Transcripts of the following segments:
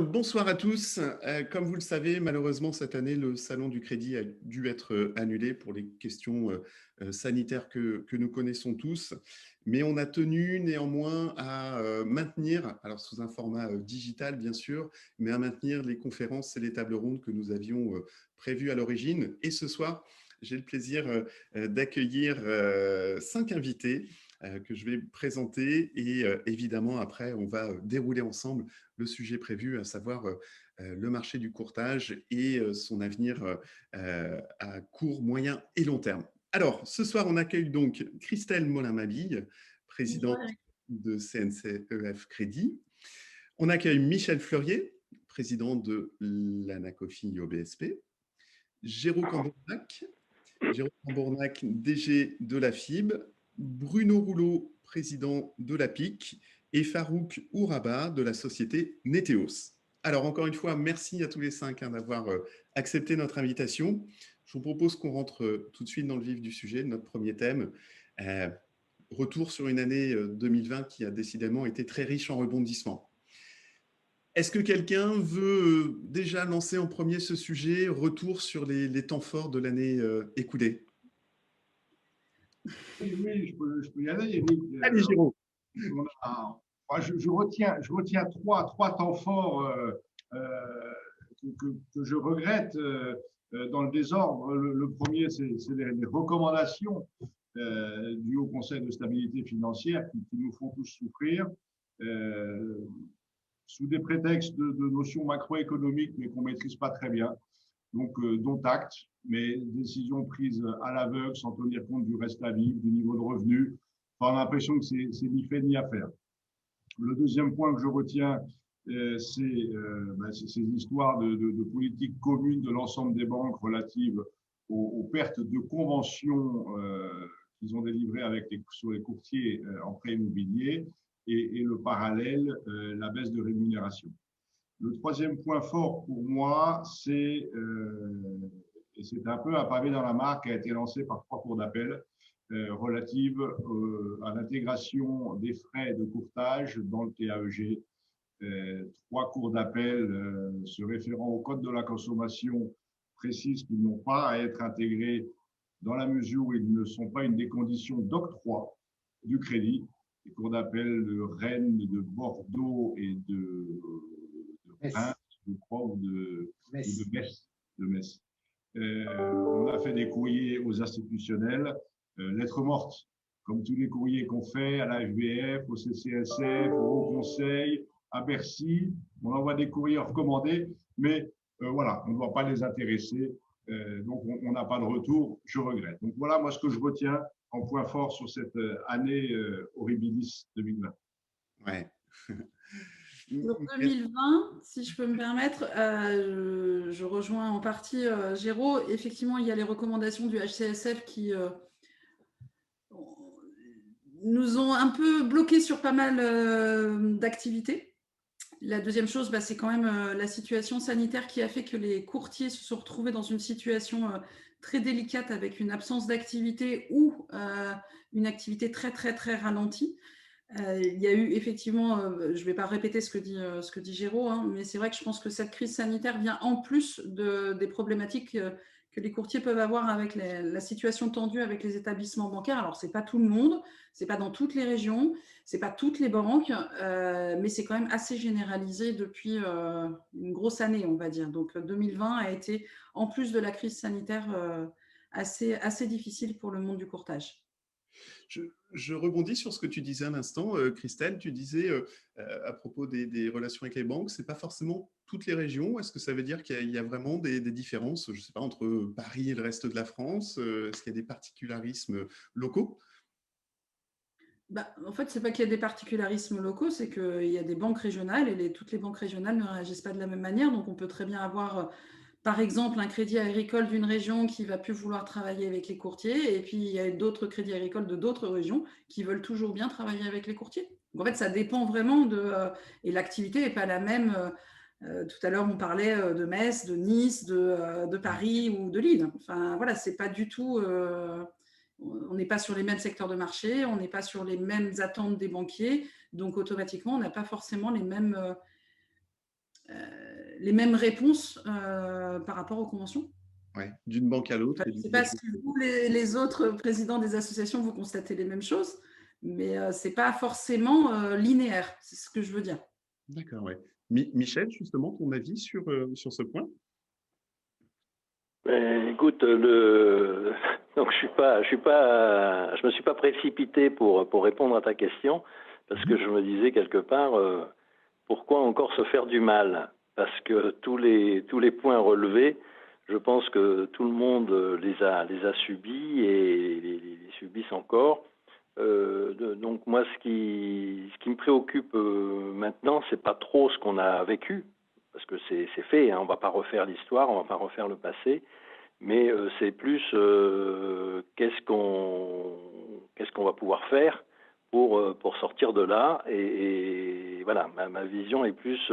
Bonsoir à tous. Comme vous le savez, malheureusement, cette année, le Salon du Crédit a dû être annulé pour les questions sanitaires que nous connaissons tous. Mais on a tenu néanmoins à maintenir, alors sous un format digital bien sûr, mais à maintenir les conférences et les tables rondes que nous avions prévues à l'origine. Et ce soir, j'ai le plaisir d'accueillir 5 invités que je vais présenter et évidemment après on va dérouler ensemble le sujet prévu, à savoir le marché du courtage et son avenir à court, moyen et long terme. Alors, ce soir, on accueille donc Christelle Molin-Mabille, présidente Bonsoir. de CNCEF Crédit. On accueille Michel Fleurier, président de l'Anacofi OBSP. Jérôme Cambournac, DG de la FIB. Bruno Rouleau, président de la PIC, et Farouk Ouraba de la société Neteos. Alors, encore une fois, merci à tous les 5 d'avoir accepté notre invitation. Je vous propose qu'on rentre tout de suite dans le vif du sujet, notre premier thème. Retour sur une année 2020 qui a décidément été très riche en rebondissements. Est-ce que quelqu'un veut déjà lancer en premier ce sujet, retour sur les temps forts de l'année écoulée? Oui, je peux y aller, Eric. Allez, Jérôme. Je retiens trois temps forts que je regrette dans le désordre. Le premier, c'est les recommandations du Haut Conseil de stabilité financière qui nous font tous souffrir. Sous des prétextes de notions macroéconomiques, mais qu'on ne maîtrise pas très bien. Donc, dont acte, mais décisions prises à l'aveugle, sans tenir compte du reste à vivre, du niveau de revenu. Enfin, on a l'impression que c'est ni fait ni à faire. Le deuxième point que je retiens, c'est ces histoires de politique commune de l'ensemble des banques relatives aux pertes de conventions qu'ils ont délivrées sur les courtiers en prêt immobilier et le parallèle, la baisse de rémunération. Le troisième point fort pour moi, et c'est un peu un pavé dans la mare qui a été lancé par 3 cours d'appel relative à l'intégration des frais de courtage dans le TAEG. 3 cours d'appel se référant au Code de la consommation précisent qu'ils n'ont pas à être intégrés dans la mesure où ils ne sont pas une des conditions d'octroi du crédit. Les cours d'appel de Rennes, de Bordeaux et de Reims, je crois, ou de Metz. On a fait des courriers aux institutionnels, lettres mortes, comme tous les courriers qu'on fait à la FBF, au CCSF, au Haut Conseil, à Bercy. On envoie des courriers recommandés, mais voilà, on ne doit pas les intéresser. Donc, on n'a pas de retour, je regrette. Donc, voilà, moi, ce que je retiens en point fort sur cette année horribilis 2020. Ouais. Donc 2020, si je peux me permettre, je rejoins en partie Géraud. Effectivement, il y a les recommandations du HCSF qui nous ont un peu bloqués sur pas mal d'activités. La deuxième chose, c'est quand même la situation sanitaire qui a fait que les courtiers se sont retrouvés dans une situation très délicate avec une absence d'activité ou une activité très, très, très ralentie. Il y a eu effectivement, je ne vais pas répéter ce que dit Géraud, mais c'est vrai que je pense que cette crise sanitaire vient en plus des problématiques que les courtiers peuvent avoir avec la situation tendue avec les établissements bancaires. Alors, ce n'est pas tout le monde, ce n'est pas dans toutes les régions, ce n'est pas toutes les banques, mais c'est quand même assez généralisé depuis une grosse année, on va dire. Donc, 2020 a été, en plus de la crise sanitaire, assez difficile pour le monde du courtage. Je rebondis sur ce que tu disais à l'instant, Christelle. Tu disais à propos des relations avec les banques, ce n'est pas forcément toutes les régions. Est-ce que ça veut dire qu'il y a vraiment des différences, je sais pas, entre Paris et le reste de la France? Est-ce qu'il y a des particularismes locaux? En fait, ce n'est pas qu'il y a des particularismes locaux, c'est qu'il y a des banques régionales et toutes les banques régionales ne réagissent pas de la même manière. Donc, on peut très bien avoir, par exemple, un crédit agricole d'une région qui ne va plus vouloir travailler avec les courtiers. Et puis, il y a d'autres crédits agricoles de d'autres régions qui veulent toujours bien travailler avec les courtiers. Donc, en fait, ça dépend vraiment et l'activité n'est pas la même. Tout à l'heure, on parlait de Metz, de Nice, de Paris ou de Lille. Enfin, voilà, c'est pas du tout... on n'est pas sur les mêmes secteurs de marché, on n'est pas sur les mêmes attentes des banquiers, donc automatiquement, on n'a pas forcément les mêmes les mêmes réponses par rapport aux conventions. Ouais, d'une banque à l'autre. Je ne sais pas si vous, les autres présidents des associations, vous constatez les mêmes choses, mais ce n'est pas forcément linéaire, c'est ce que je veux dire. D'accord, ouais. Michel, justement, ton avis sur ce point? Écoute, donc je me suis pas précipité pour répondre à ta question, parce que je me disais quelque part, pourquoi encore se faire du mal? Parce que tous les points relevés, je pense que tout le monde les a subis et les subissent encore. Donc moi, ce qui me préoccupe maintenant, c'est pas trop ce qu'on a vécu, parce que c'est fait, hein, on va pas refaire l'histoire, on va pas refaire le passé, mais c'est plus qu'est-ce qu'on va pouvoir faire pour sortir de là, et voilà, ma vision est plus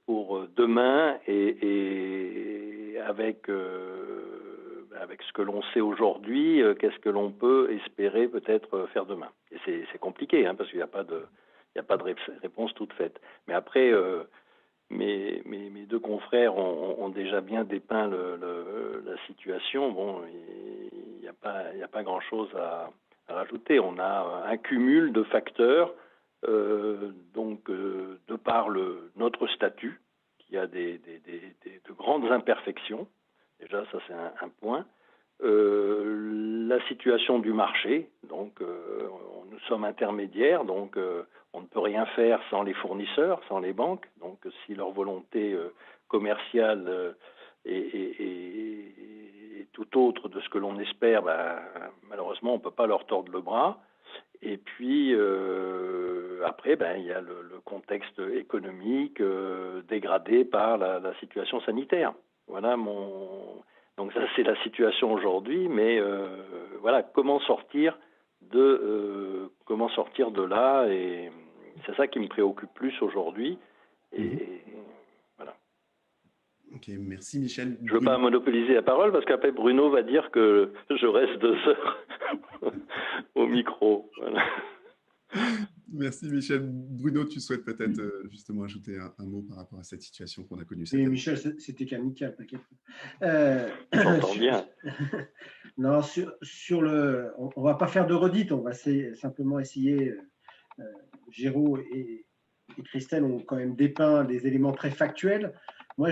pour demain, et avec ce que l'on sait aujourd'hui, qu'est-ce que l'on peut espérer peut-être faire demain. Et c'est compliqué, hein, parce qu'il n'y a pas de réponse toute faite. Mais après, mes deux confrères ont déjà bien dépeint la situation. Bon, il n'y a pas grand-chose à rajouter. On a un cumul de facteurs, donc de par notre statut, qui a de grandes imperfections. Déjà, ça c'est un point. La situation du marché, donc nous sommes intermédiaires, donc on ne peut rien faire sans les fournisseurs, sans les banques. Donc si leur volonté commerciale est tout autre de ce que l'on espère, malheureusement on ne peut pas leur tordre le bras. Et puis après, il y a le contexte économique dégradé par la situation sanitaire. Voilà donc ça c'est la situation aujourd'hui, mais voilà, comment sortir de là, et c'est ça qui me préoccupe plus aujourd'hui. Et voilà. Ok, merci Michel. Je ne veux pas monopoliser la parole, parce qu'après Bruno va dire que je reste 2 heures au micro. Voilà. Merci Michel. Bruno, tu souhaites peut-être justement ajouter un mot par rapport à cette situation qu'on a connue cette année? Michel, c'était qu'amical, t'inquiète. J'entends bien. Non, on ne va pas faire de redite, on va simplement essayer. Géraud et Christelle ont quand même dépeint des éléments très factuels. Moi,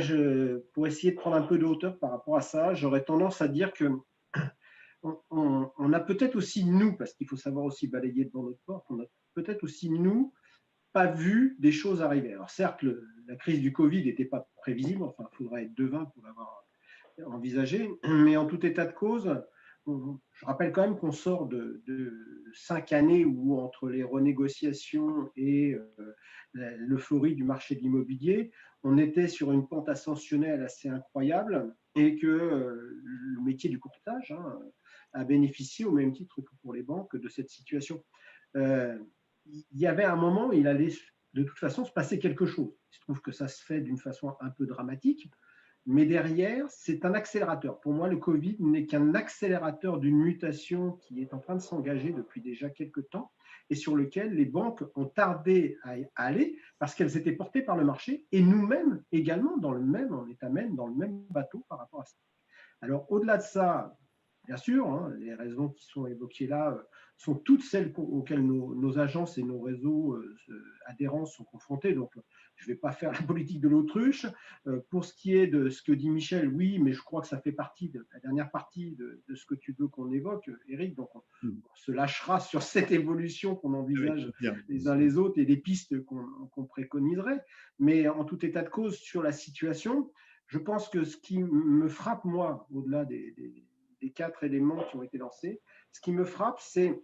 pour essayer de prendre un peu de hauteur par rapport à ça, j'aurais tendance à dire que on a peut-être aussi, nous, parce qu'il faut savoir aussi balayer devant notre porte, on a peut-être aussi, nous, pas vu des choses arriver. Alors certes, la crise du Covid n'était pas prévisible, enfin, il faudrait être devin pour l'avoir envisagé, mais en tout état de cause, je rappelle quand même qu'on sort de 5 années où, entre les renégociations et l'euphorie du marché de l'immobilier, on était sur une pente ascensionnelle assez incroyable, et que le métier du courtage a bénéficié, au même titre que pour les banques, de cette situation. Il y avait un moment où il allait de toute façon se passer quelque chose. Il se trouve que ça se fait d'une façon un peu dramatique, mais derrière, c'est un accélérateur. Pour moi, le Covid n'est qu'un accélérateur d'une mutation qui est en train de s'engager depuis déjà quelques temps, et sur lequel les banques ont tardé à aller parce qu'elles étaient portées par le marché, et nous-mêmes également on est à même dans le même bateau par rapport à ça. Alors, au-delà de ça, bien sûr, les raisons qui sont évoquées là sont toutes celles auxquelles nos agences et nos réseaux adhérents sont confrontés. Donc, je ne vais pas faire la politique de l'autruche. Pour ce qui est de ce que dit Michel, oui, mais je crois que ça fait partie de la dernière partie de ce que tu veux qu'on évoque, Eric. Donc, on se lâchera sur cette évolution qu'on envisage les uns les autres et les pistes qu'on préconiserait. Mais en tout état de cause, sur la situation, je pense que ce qui me frappe, moi, au-delà des 4 éléments qui ont été lancés, ce qui me frappe, c'est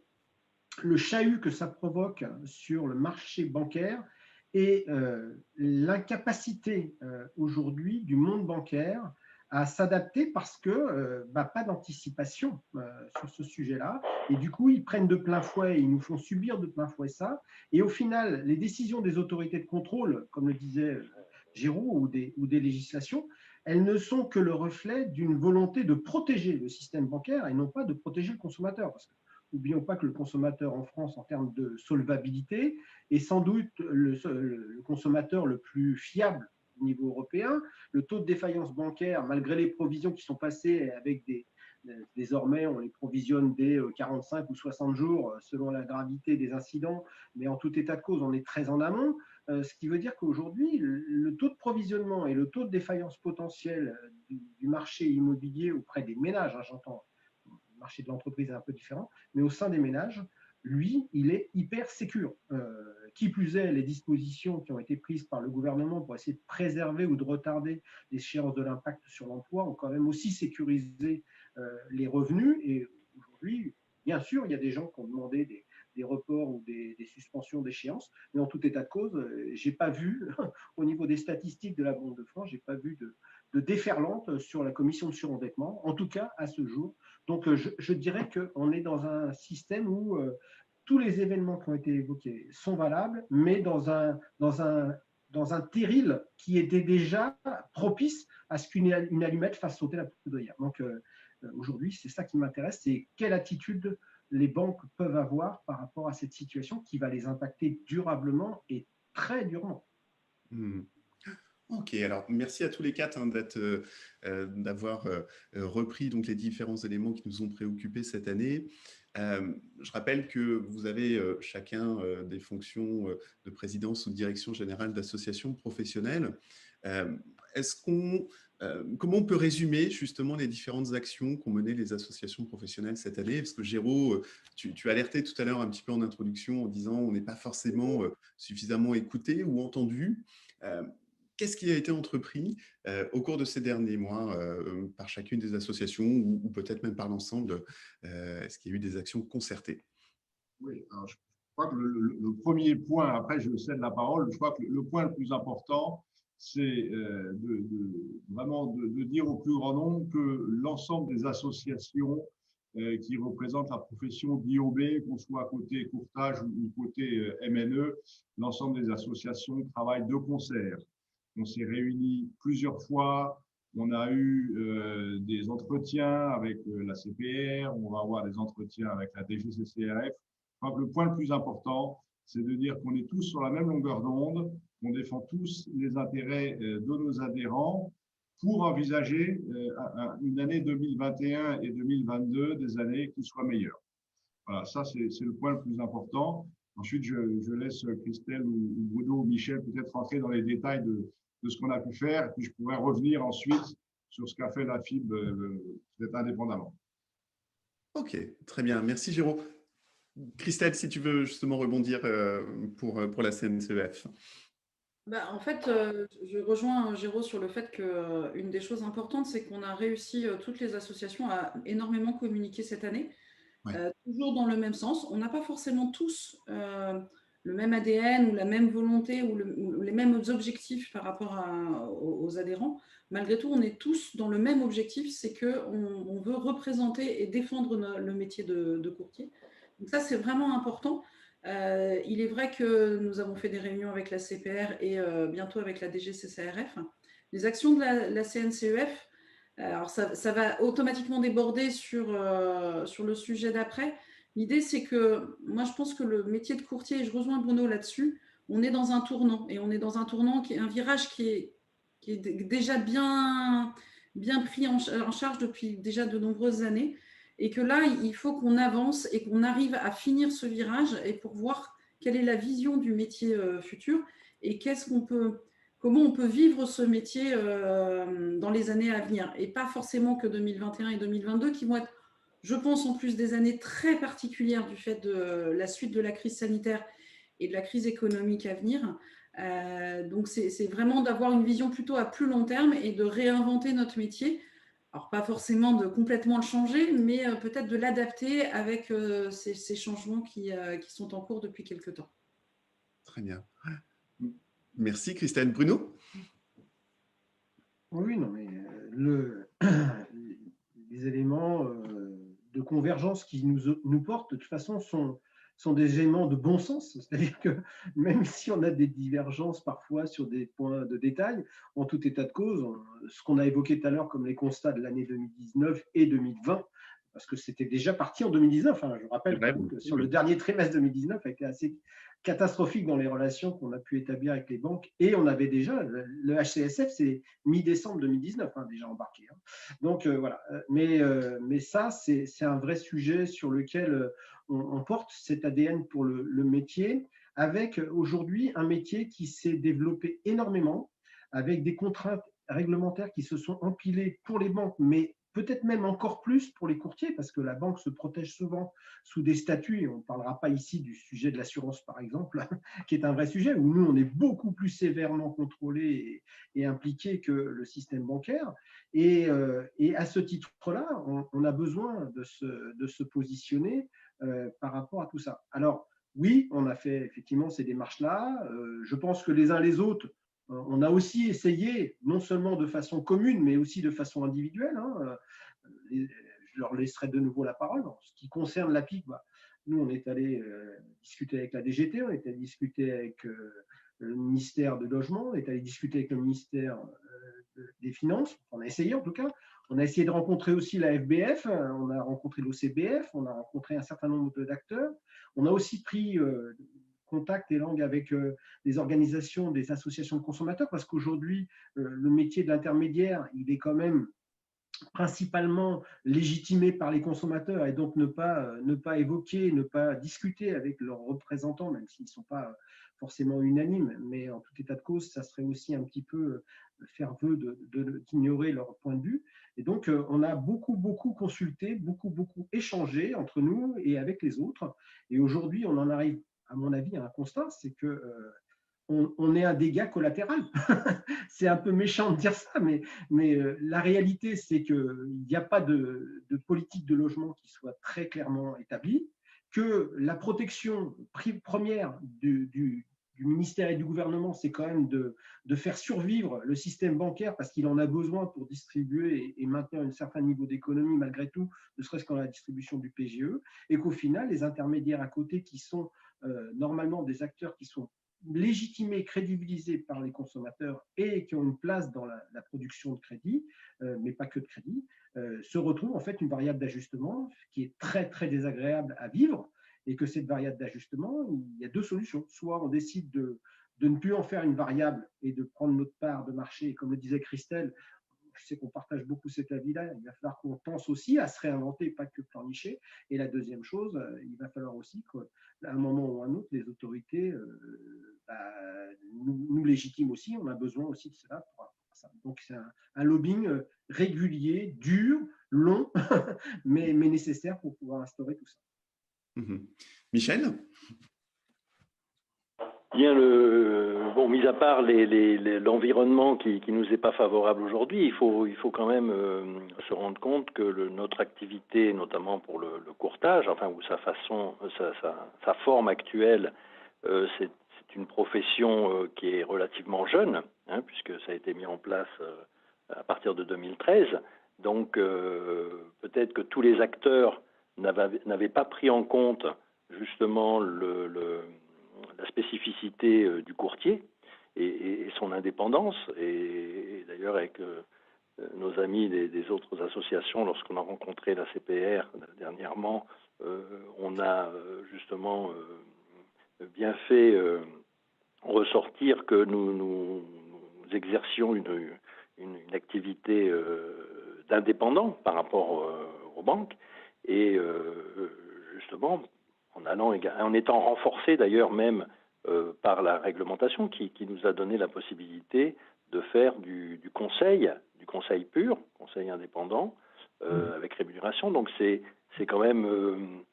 le chahut que ça provoque sur le marché bancaire et l'incapacité aujourd'hui du monde bancaire à s'adapter, parce que pas d'anticipation sur ce sujet-là. Et du coup, ils prennent de plein fouet, ils nous font subir de plein fouet ça. Et au final, les décisions des autorités de contrôle, comme le disait Géraud, ou des législations, elles ne sont que le reflet d'une volonté de protéger le système bancaire et non pas de protéger le consommateur. Parce N'oublions pas que le consommateur en France, en termes de solvabilité, est sans doute le consommateur le plus fiable au niveau européen. Le taux de défaillance bancaire, malgré les provisions qui sont passées avec désormais, on les provisionne dès 45 ou 60 jours selon la gravité des incidents, mais en tout état de cause, on est très en amont. Ce qui veut dire qu'aujourd'hui, le taux de provisionnement et le taux de défaillance potentielle du marché immobilier auprès des ménages, hein, j'entends, le marché de l'entreprise est un peu différent, mais au sein des ménages, lui, il est hyper sécure. Qui plus est, les dispositions qui ont été prises par le gouvernement pour essayer de préserver ou de retarder l'échéance de l'impact sur l'emploi ont quand même aussi sécurisé les revenus. Et aujourd'hui, bien sûr, il y a des gens qui ont demandé des reports ou des suspensions d'échéance, mais en tout état de cause, je n'ai pas vu, au niveau des statistiques de la Banque de France, je n'ai pas vu de déferlante sur la commission de surendettement, en tout cas à ce jour. Donc, je dirais qu'on est dans un système où tous les événements qui ont été évoqués sont valables, mais dans un terril qui était déjà propice à ce qu'une allumette fasse sauter la poudrière. Donc, aujourd'hui, c'est ça qui m'intéresse, c'est quelle attitude les banques peuvent avoir par rapport à cette situation qui va les impacter durablement et très durement. Ok, alors merci à tous les quatre d'avoir repris donc les différents éléments qui nous ont préoccupés cette année. Je rappelle que vous avez chacun des fonctions de présidence ou de direction générale d'associations professionnelles. Comment on peut résumer justement les différentes actions qu'ont menées les associations professionnelles cette année? Parce que Géraud, tu alertais tout à l'heure un petit peu en introduction en disant on n'est pas forcément suffisamment écouté ou entendu. Qu'est-ce qui a été entrepris au cours de ces derniers mois par chacune des associations ou peut-être même par l'ensemble? Est-ce qu'il y a eu des actions concertées? Oui, alors je crois que le premier point, après je cède la parole, je crois que le point le plus important, c'est vraiment de dire au plus grand nombre que l'ensemble des associations qui représentent la profession d'IOB, qu'on soit côté courtage ou côté MNE, l'ensemble des associations travaillent de concert. On s'est réunis plusieurs fois, on a eu des entretiens avec la CPR, on va avoir des entretiens avec la DGCCRF. Donc, le point le plus important, c'est de dire qu'on est tous sur la même longueur d'onde, on défend tous les intérêts de nos adhérents pour envisager une année 2021 et 2022, des années qui soient meilleures. Voilà, ça c'est le point le plus important. Ensuite, je laisse Christelle ou Bruno ou Michel peut-être rentrer dans les détails de ce qu'on a pu faire, et puis je pourrais revenir ensuite sur ce qu'a fait la FIB peut-être indépendamment. Ok, très bien. Merci Géraud. Christelle, si tu veux justement rebondir pour la CNCEF. En fait, je rejoins Géraud sur le fait qu'une des choses importantes, c'est qu'on a réussi, toutes les associations, à énormément communiquer cette année, Ouais. toujours dans le même sens. On n'a pas forcément tous le même ADN ou la même volonté ou les mêmes objectifs par rapport aux adhérents. Malgré tout, on est tous dans le même objectif, c'est qu'on veut représenter et défendre le métier de courtier. Donc ça, c'est vraiment important. Il est vrai que nous avons fait des réunions avec la CPR et bientôt avec la DGCCRF. Les actions de la CNCEF, alors ça va automatiquement déborder sur le sujet d'après. L'idée, c'est que moi, je pense que le métier de courtier, et je rejoins Bruno là-dessus, on est dans un tournant. Et on est dans un tournant qui est un virage qui est déjà bien pris en charge depuis déjà de nombreuses années. Et que là, il faut qu'on avance et qu'on arrive à finir ce virage et pour voir quelle est la vision du métier futur et comment on peut vivre ce métier dans les années à venir. Et pas forcément que 2021 et 2022 qui vont être, je pense, en plus des années très particulières du fait de la suite de la crise sanitaire et de la crise économique à venir. Donc, c'est vraiment d'avoir une vision plutôt à plus long terme et de réinventer notre métier. Alors, pas forcément de complètement le changer, mais peut-être de l'adapter avec ces changements qui sont en cours depuis quelque temps. Très bien. Merci Christelle. Bruno? Oui, non, mais les éléments de convergence qui nous portent, de toute façon, sont des éléments de bon sens. C'est-à-dire que même si on a des divergences parfois sur des points de détail, en tout état de cause, ce qu'on a évoqué tout à l'heure comme les constats de l'année 2019 et 2020 parce que c'était déjà parti en 2019. Hein. Je rappelle que sur le dernier trimestre 2019, a été assez catastrophique dans les relations qu'on a pu établir avec les banques. Et on avait déjà, le HCSF, c'est mi-décembre 2019, hein, déjà embarqué. Hein. Donc voilà, mais ça, c'est un vrai sujet sur lequel on porte cet ADN pour le métier, avec aujourd'hui un métier qui s'est développé énormément, avec des contraintes réglementaires qui se sont empilées pour les banques, mais peut-être même encore plus pour les courtiers, parce que la banque se protège souvent sous des statuts. On ne parlera pas ici du sujet de l'assurance, par exemple, qui est un vrai sujet, où nous, on est beaucoup plus sévèrement contrôlés et impliqués que le système bancaire. Et à ce titre-là, on a besoin de se positionner par rapport à tout ça. Alors, oui, on a fait effectivement ces démarches-là. Je pense que les uns les autres, on a aussi essayé, non seulement de façon commune, mais aussi de façon individuelle. Hein. Je leur laisserai de nouveau la parole. En ce qui concerne l'APIC, nous, on est allé discuter avec la DGT, on est allé discuter avec le ministère du Logement, on est allé discuter avec le ministère des Finances. On a essayé en tout cas. On a essayé de rencontrer aussi la FBF, on a rencontré l'OCBF, on a rencontré un certain nombre d'acteurs. On a aussi pris contact et langue avec des organisations, des associations de consommateurs, parce qu'aujourd'hui, le métier de l'intermédiaire, il est quand même principalement légitimé par les consommateurs, et donc ne pas évoquer, ne pas discuter avec leurs représentants, même s'ils ne sont pas forcément unanimes, mais en tout état de cause, ça serait aussi un petit peu faire vœu d'ignorer leur point de vue. Et donc, on a beaucoup consulté, beaucoup échangé entre nous et avec les autres. Et aujourd'hui, on en arrive, à mon avis, à un constat, c'est que on est un dégât collatéral. C'est un peu méchant de dire ça, mais la réalité, c'est qu'il n'y a pas de politique de logement qui soit très clairement établie, que la protection première du ministère et du gouvernement, c'est quand même de faire survivre le système bancaire, parce qu'il en a besoin pour distribuer et maintenir un certain niveau d'économie malgré tout, ne serait-ce qu'en la distribution du PGE, et qu'au final, les intermédiaires à côté, qui sont normalement des acteurs qui sont légitimés, crédibilisés par les consommateurs et qui ont une place dans la production de crédit, mais pas que de crédit, se retrouvent en fait une variable d'ajustement qui est très désagréable à vivre, et que cette variable d'ajustement, il y a deux solutions. Soit on décide de ne plus en faire une variable et de prendre notre part de marché, et comme le disait Christelle, je sais qu'on partage beaucoup cet avis-là, il va falloir qu'on pense aussi à se réinventer, pas que pleurnicher. Et la deuxième chose, il va falloir aussi qu'à un moment ou à un autre, les autorités nous légitiment aussi, on a besoin aussi de cela pour ça. Donc c'est un lobbying régulier, dur, long, mais nécessaire pour pouvoir instaurer tout ça. Michel ? Bien, mis à part l'environnement qui nous est pas favorable aujourd'hui, il faut quand même se rendre compte que notre activité, notamment pour le courtage, enfin, ou sa forme actuelle, c'est une profession qui est relativement jeune, hein, puisque ça a été mis en place à partir de 2013. Donc, peut-être que tous les acteurs n'avaient pas pris en compte justement la spécificité du courtier et son indépendance. Et d'ailleurs, avec nos amis des autres associations, lorsqu'on a rencontré la CPR dernièrement, on a justement bien fait ressortir que nous exercions une activité d'indépendant par rapport aux banques, et justement en étant renforcé d'ailleurs même par la réglementation qui nous a donné la possibilité de faire du conseil pur, conseil indépendant, avec rémunération. Donc c'est quand même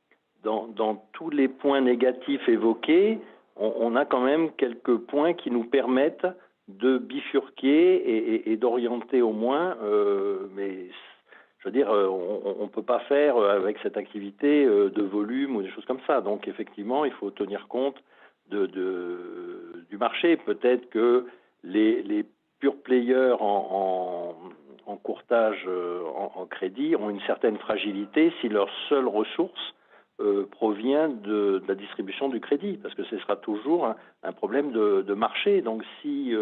dans tous les points négatifs évoqués, on a quand même quelques points qui nous permettent de bifurquer et d'orienter au moins, mais je veux dire, on ne peut pas faire avec cette activité de volume ou des choses comme ça. Donc effectivement, il faut tenir compte du marché. Peut-être que les pure players en courtage, en crédit, ont une certaine fragilité si leur seule ressource provient de la distribution du crédit, parce que ce sera toujours un problème de marché. Donc si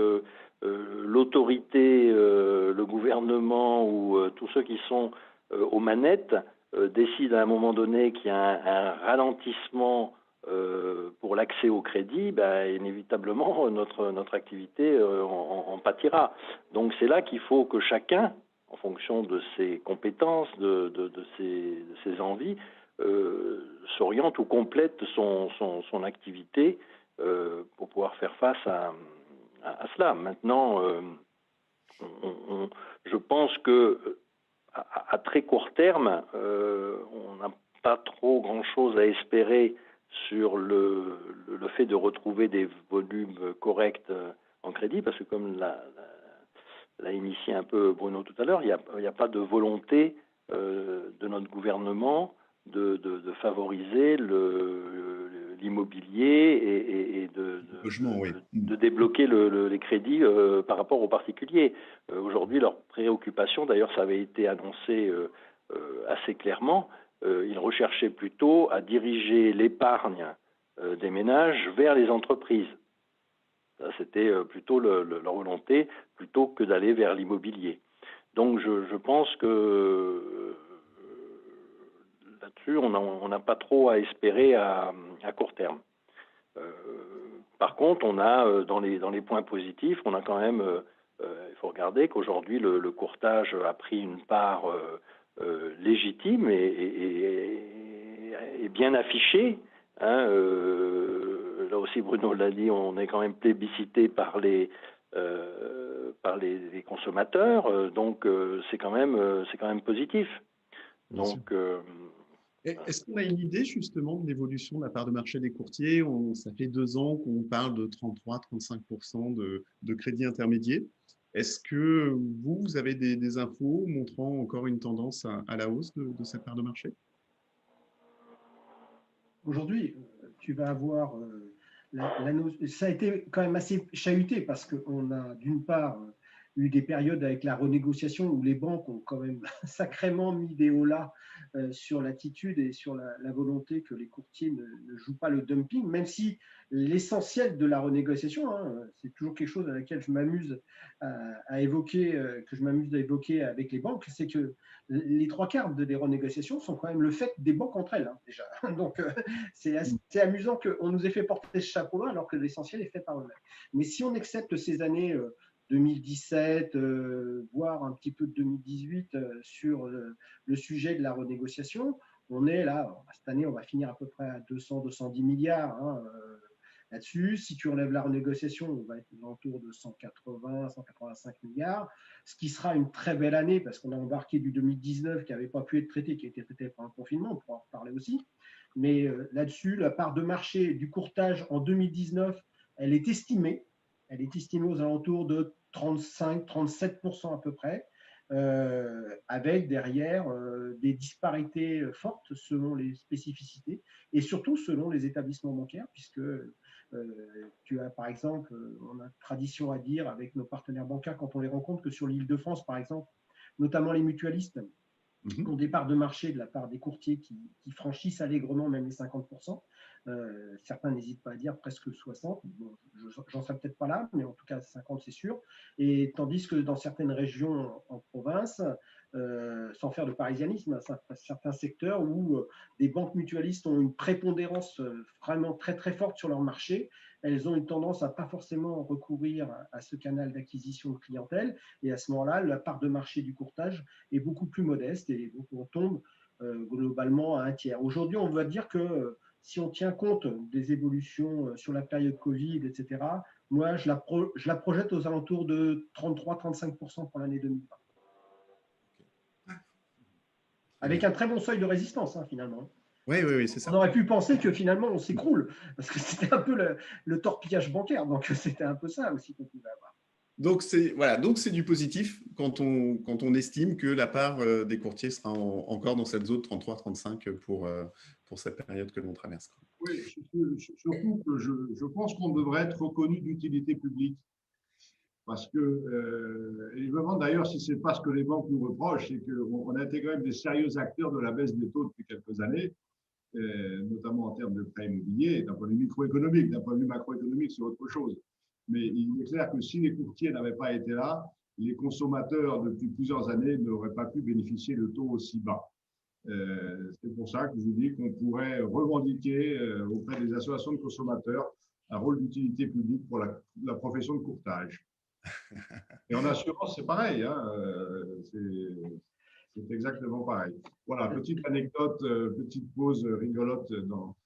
l'autorité, le gouvernement ou tous ceux qui sont aux manettes décide à un moment donné qu'il y a un ralentissement pour l'accès au crédit, inévitablement notre activité en pâtira. Donc c'est là qu'il faut que chacun, en fonction de ses compétences, de ses envies, s'oriente ou complète son activité pour pouvoir faire face à cela. Maintenant, je pense que à très court terme, on n'a pas trop grand-chose à espérer sur le fait de retrouver des volumes corrects en crédit, parce que comme l'a initié un peu Bruno tout à l'heure, il n'y a pas de volonté de notre gouvernement de favoriser l'immobilier et de débloquer les crédits par rapport aux particuliers. Aujourd'hui, leur préoccupation, d'ailleurs ça avait été annoncé assez clairement, ils recherchaient plutôt à diriger l'épargne des ménages vers les entreprises. C'était plutôt leur volonté, plutôt que d'aller vers l'immobilier. Donc je pense que là-dessus, on n'a pas trop à espérer à court terme. Par contre, on a dans les points positifs, on a quand même, il faut regarder qu'aujourd'hui le courtage a pris une part légitime et bien affichée. Hein, là aussi, Bruno l'a dit, on est quand même plébiscité par les consommateurs, donc c'est quand même positif. Donc est-ce qu'on a une idée justement de l'évolution de la part de marché des courtiers? Ça fait 2 ans qu'on parle de 33-35% de crédits intermédiaires. Est-ce que vous avez des infos montrant encore une tendance à la hausse de cette part de marché? Aujourd'hui, tu vas avoir ça a été quand même assez chahuté parce qu'on a d'une part eu des périodes avec la renégociation où les banques ont quand même sacrément mis des hauts-là sur l'attitude et sur la volonté que les courtiers ne jouent pas le dumping, même si l'essentiel de la renégociation, hein, c'est toujours quelque chose à laquelle je m'amuse à évoquer, que je m'amuse à évoquer avec les banques, c'est que les 3/4 des renégociations sont quand même le fait des banques entre elles, hein, déjà. Donc, c'est assez amusant qu'on nous ait fait porter ce chapeau-là alors que l'essentiel est fait par eux-mêmes. Mais si on accepte ces années 2017, voire un petit peu de 2018 sur le sujet de la renégociation, on est là, cette année, on va finir à peu près à 200-210 milliards hein, là-dessus. Si tu enlèves la renégociation, on va être autour de 180-185 milliards, ce qui sera une très belle année parce qu'on a embarqué du 2019 qui n'avait pas pu être traité, qui a été traité par un confinement, on pourra en reparler aussi. Mais là-dessus, la part de marché du courtage en 2019, elle est estimée aux alentours de 35-37% à peu près, avec derrière des disparités fortes selon les spécificités et surtout selon les établissements bancaires, puisque tu as par exemple, on a tradition à dire avec nos partenaires bancaires quand on les rencontre que sur l'Île-de-France, par exemple, notamment les mutualistes, ont des parts de marché de la part des courtiers qui franchissent allègrement même les 50%. Certains n'hésitent pas à dire presque 60%. Bon, j'en serais peut-être pas là, mais en tout cas 50% c'est sûr. Et tandis que dans certaines régions en province, sans faire de parisianisme, certains secteurs où des banques mutualistes ont une prépondérance vraiment très très forte sur leur marché, elles ont une tendance à pas forcément recourir à ce canal d'acquisition de clientèle. Et à ce moment-là, la part de marché du courtage est beaucoup plus modeste et donc on tombe globalement à 1/3. Aujourd'hui, on va dire que si on tient compte des évolutions sur la période Covid, etc., moi, je la projette aux alentours de 33-35% pour l'année 2020. Avec un très bon seuil de résistance, hein, finalement. Oui, c'est ça. On aurait pu penser que finalement, on s'écroule, parce que c'était un peu le torpillage bancaire. Donc, c'était un peu ça aussi qu'on pouvait avoir. Donc, c'est du positif quand on estime que la part des courtiers sera encore dans cette zone 33-35 pour cette période que l'on traverse. Oui, surtout que je pense qu'on devrait être reconnu d'utilité publique. Parce que, et je me demande d'ailleurs si ce n'est pas ce que les banques nous reprochent, c'est qu'on a été quand même des sérieux acteurs de la baisse des taux depuis quelques années, notamment en termes de prêts immobiliers, d'un point de vue microéconomique, d'un point de vue macroéconomique, c'est autre chose. Mais il est clair que si les courtiers n'avaient pas été là, les consommateurs, depuis plusieurs années, n'auraient pas pu bénéficier de taux aussi bas. C'est pour ça que je vous dis qu'on pourrait revendiquer auprès des associations de consommateurs un rôle d'utilité publique pour la profession de courtage. Et en assurance, c'est pareil, hein, c'est exactement pareil. Voilà, petite anecdote, petite pause rigolote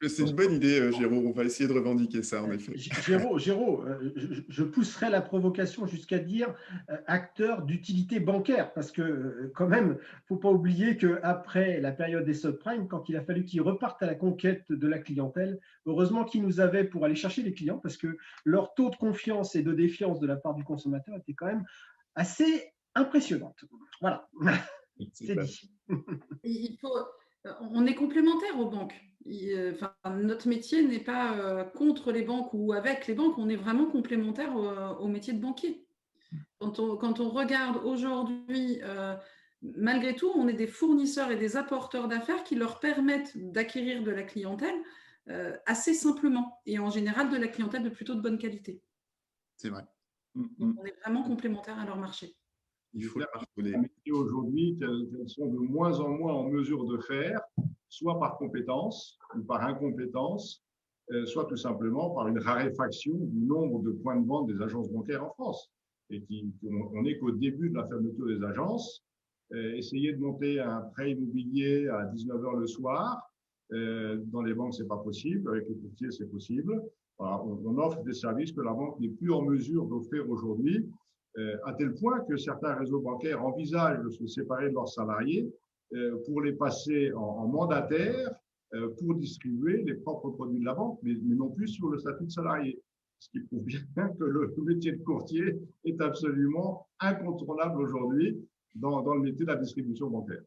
C'est une bonne idée, Géraud. On va essayer de revendiquer ça, en effet. Géraud, je pousserais la provocation jusqu'à dire acteur d'utilité bancaire, parce que quand même, il ne faut pas oublier qu'après la période des subprimes, quand il a fallu qu'ils repartent à la conquête de la clientèle, heureusement qu'ils nous avaient pour aller chercher les clients, parce que leur taux de confiance et de défiance de la part du consommateur était quand même assez impressionnante. Voilà, c'est dit. On est complémentaires aux banques. Enfin, notre métier n'est pas contre les banques ou avec les banques, on est vraiment complémentaires au métier de banquier. Quand on regarde aujourd'hui, malgré tout, on est des fournisseurs et des apporteurs d'affaires qui leur permettent d'acquérir de la clientèle assez simplement et en général de la clientèle de plutôt de bonne qualité. C'est vrai. Donc, on est vraiment complémentaires à leur marché. Il faut le marteler. Aujourd'hui, qu'elles sont de moins en moins en mesure de faire, soit par compétence ou par incompétence, soit tout simplement par une raréfaction du nombre de points de vente des agences bancaires en France. Et on n'est qu'au début de la fermeture des agences. Essayer de monter un prêt immobilier à 19h le soir, dans les banques, ce n'est pas possible. Avec les courtiers, c'est possible. Voilà, on offre des services que la banque n'est plus en mesure d'offrir aujourd'hui. À tel point que certains réseaux bancaires envisagent de se séparer de leurs salariés pour les passer en mandataires pour distribuer les propres produits de la banque, mais non plus sur le statut de salarié. Ce qui prouve bien que le métier de courtier est absolument incontournable aujourd'hui dans le métier de la distribution bancaire.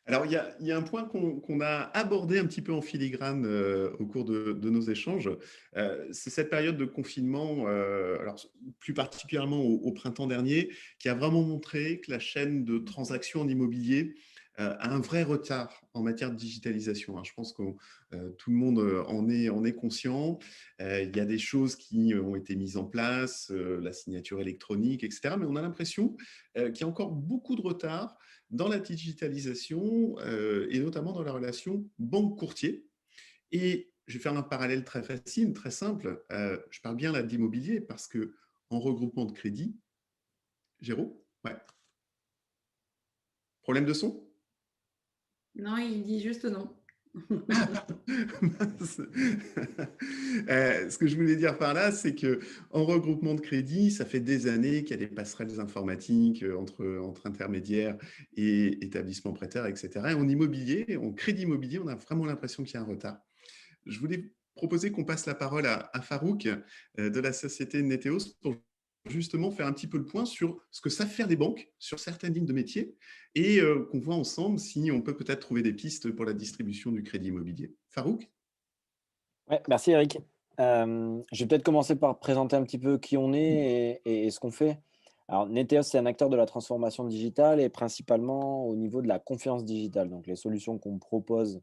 Alors, il y a un point qu'on a abordé un petit peu en filigrane au cours de nos échanges. C'est cette période de confinement, alors plus particulièrement au printemps dernier, qui a vraiment montré que la chaîne de transactions en immobilier a un vrai retard en matière de digitalisation. Je pense que tout le monde en est conscient. Il y a des choses qui ont été mises en place, la signature électronique, etc. Mais on a l'impression qu'il y a encore beaucoup de retard dans la digitalisation et notamment dans la relation banque-courtier. Et je vais faire un parallèle très facile, très simple. Je parle bien là d'immobilier parce que en regroupement de crédit, Géraud, ouais. Problème de son? Non, il dit juste non. Ce que je voulais dire par là, c'est que en regroupement de crédit, ça fait des années qu'il y a des passerelles informatiques entre intermédiaires et établissements prêteurs, etc. Et en immobilier, en crédit immobilier, on a vraiment l'impression qu'il y a un retard. Je voulais proposer qu'on passe la parole à Farouk de la société Neteos pour justement faire un petit peu le point sur ce que savent faire les banques sur certaines lignes de métier et qu'on voit ensemble si on peut peut-être trouver des pistes pour la distribution du crédit immobilier. Farouk? Ouais, merci Eric. Je vais peut-être commencer par présenter un petit peu qui on est et ce qu'on fait. Alors, Neteos, c'est un acteur de la transformation digitale et principalement au niveau de la confiance digitale. Donc, les solutions qu'on propose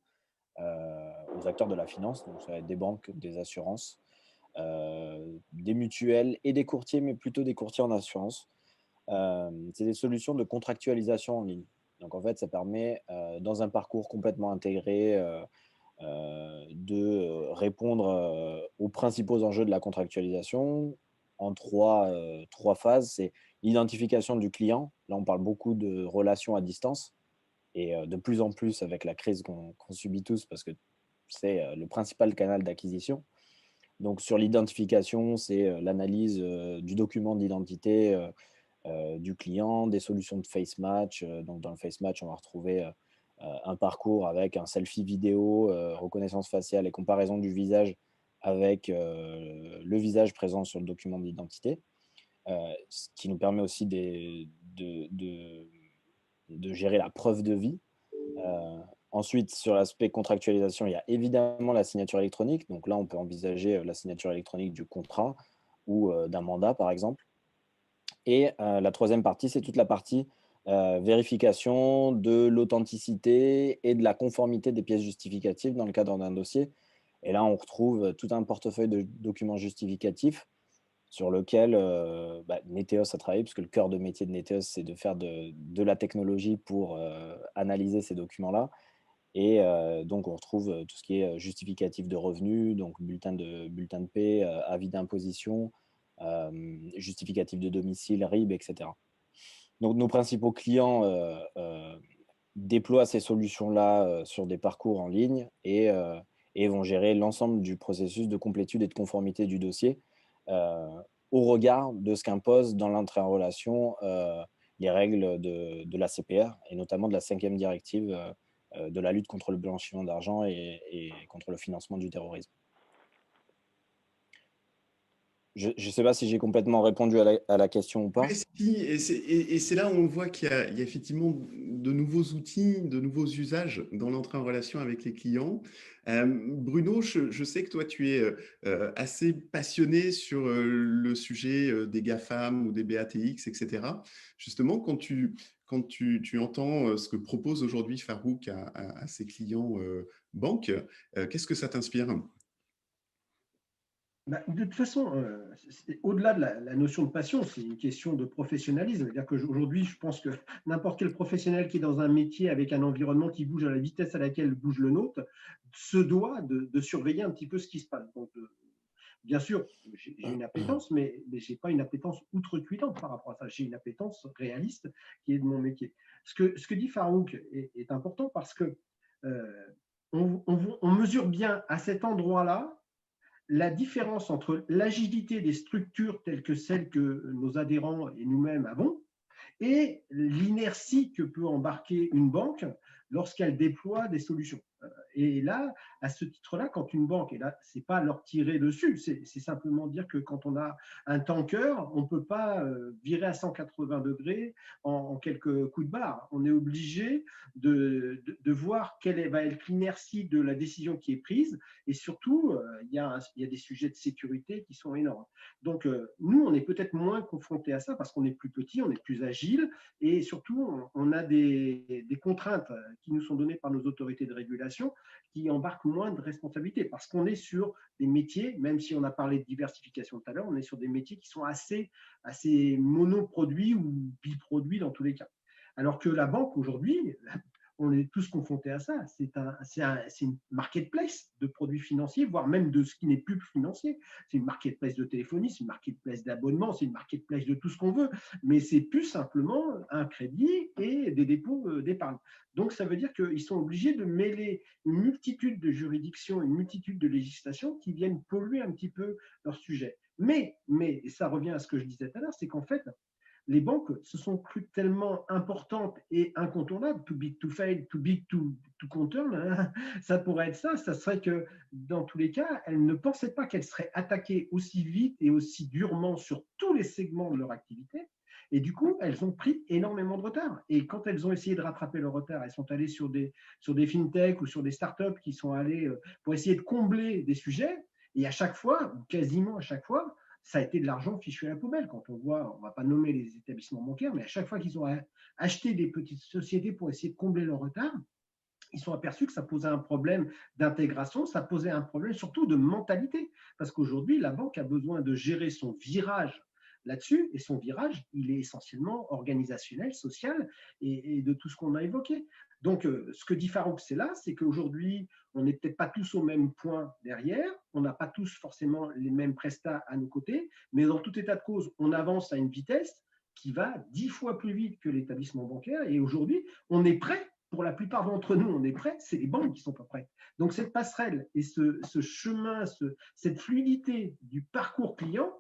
aux acteurs de la finance, donc ça va être des banques, des assurances, des mutuelles et des courtiers, mais plutôt des courtiers en assurance. C'est des solutions de contractualisation en ligne. Donc, en fait, ça permet, dans un parcours complètement intégré, de répondre aux principaux enjeux de la contractualisation en trois phases. C'est l'identification du client. Là, on parle beaucoup de relations à distance et de plus en plus avec la crise qu'on subit tous parce que c'est le principal canal d'acquisition. Donc, sur l'identification, c'est l'analyse du document d'identité du client, des solutions de face match. Donc, dans le face match, on va retrouver un parcours avec un selfie vidéo, reconnaissance faciale et comparaison du visage avec le visage présent sur le document d'identité, ce qui nous permet aussi de gérer la preuve de vie. Ensuite, sur l'aspect contractualisation, il y a évidemment la signature électronique. Donc là, on peut envisager la signature électronique du contrat ou d'un mandat, par exemple. Et la troisième partie, c'est toute la partie vérification de l'authenticité et de la conformité des pièces justificatives dans le cadre d'un dossier. Et là, on retrouve tout un portefeuille de documents justificatifs sur lequel Neteos a travaillé, puisque le cœur de métier de Neteos, c'est de faire de la technologie pour analyser ces documents-là. Et donc, on retrouve tout ce qui est justificatif de revenus, donc bulletin de paie, avis d'imposition, justificatif de domicile, RIB, etc. Donc, nos principaux clients déploient ces solutions-là sur des parcours en ligne et vont gérer l'ensemble du processus de complétude et de conformité du dossier au regard de ce qu'imposent dans l'entrée en relation les règles de la CPR et notamment de la 5e directive de la lutte contre le blanchiment d'argent et contre le financement du terrorisme. Je ne sais pas si j'ai complètement répondu à la question ou pas. Oui, si, et c'est là où on voit qu'il y a effectivement de nouveaux outils, de nouveaux usages dans l'entrée en relation avec les clients. Bruno, je sais que toi, tu es assez passionné sur le sujet des GAFAM ou des BATX, etc. Justement, quand tu entends ce que propose aujourd'hui Farouk à ses clients banques, qu'est-ce que ça t'inspire? De toute façon, au-delà de la notion de passion, c'est une question de professionnalisme. C'est-à-dire qu'aujourd'hui, je pense que n'importe quel professionnel qui est dans un métier avec un environnement qui bouge à la vitesse à laquelle bouge le nôtre se doit de surveiller un petit peu ce qui se passe. Donc, bien sûr, j'ai une appétence, mais je n'ai pas une appétence outrecuidante par rapport à ça. J'ai une appétence réaliste qui est de mon métier. Ce que dit Farouk est important parce que on mesure bien à cet endroit-là la différence entre l'agilité des structures telles que celles que nos adhérents et nous-mêmes avons et l'inertie que peut embarquer une banque lorsqu'elle déploie des solutions. Et là, à ce titre-là, quand une banque, et là, ce n'est pas leur tirer dessus, c'est simplement dire que quand on a un tanker, on ne peut pas virer à 180 degrés en quelques coups de barre. On est obligé de voir quelle va être l'inertie de la décision qui est prise. Et surtout, il y a des sujets de sécurité qui sont énormes. Donc, nous, on est peut-être moins confrontés à ça parce qu'on est plus petit, on est plus agile et surtout, on a des contraintes qui nous sont données par nos autorités de régulation qui embarquent moins de responsabilités parce qu'on est sur des métiers, même si on a parlé de diversification tout à l'heure, on est sur des métiers qui sont assez monoproduits ou biproduits dans tous les cas. Alors que la banque, aujourd'hui, on est tous confrontés à ça. C'est une marketplace de produits financiers, voire même de ce qui n'est plus financier. C'est une marketplace de téléphonie, c'est une marketplace d'abonnement, c'est une marketplace de tout ce qu'on veut, mais c'est plus simplement un crédit et des dépôts d'épargne. Donc, ça veut dire qu'ils sont obligés de mêler une multitude de juridictions, une multitude de législations qui viennent polluer un petit peu leur sujet. Mais et ça revient à ce que je disais tout à l'heure, c'est qu'en fait, les banques se sont crues tellement importantes et incontournables, too big to fail, too big to conturn, hein, ça pourrait être ça serait que dans tous les cas, elles ne pensaient pas qu'elles seraient attaquées aussi vite et aussi durement sur tous les segments de leur activité. Et du coup, elles ont pris énormément de retard. Et quand elles ont essayé de rattraper le retard, elles sont allées sur des fintechs ou sur des startups qui sont allées pour essayer de combler des sujets. Et à chaque fois, ou quasiment à chaque fois, ça a été de l'argent fichu à la poubelle. Quand on voit, on ne va pas nommer les établissements bancaires, mais à chaque fois qu'ils ont acheté des petites sociétés pour essayer de combler leur retard, ils sont aperçus que ça posait un problème d'intégration, ça posait un problème surtout de mentalité. Parce qu'aujourd'hui, la banque a besoin de gérer son virage là-dessus, et son virage, il est essentiellement organisationnel, social, et de tout ce qu'on a évoqué. Donc, ce que dit Farouk, c'est là, c'est qu'aujourd'hui, on n'est peut-être pas tous au même point derrière, on n'a pas tous forcément les mêmes prestats à nos côtés, mais dans tout état de cause, on avance à une vitesse qui va 10 fois plus vite que l'établissement bancaire, et aujourd'hui, on est prêt. Pour la plupart d'entre nous, on est prêt, c'est les banques qui sont pas prêtes. Donc, cette passerelle et ce chemin, cette fluidité du parcours client,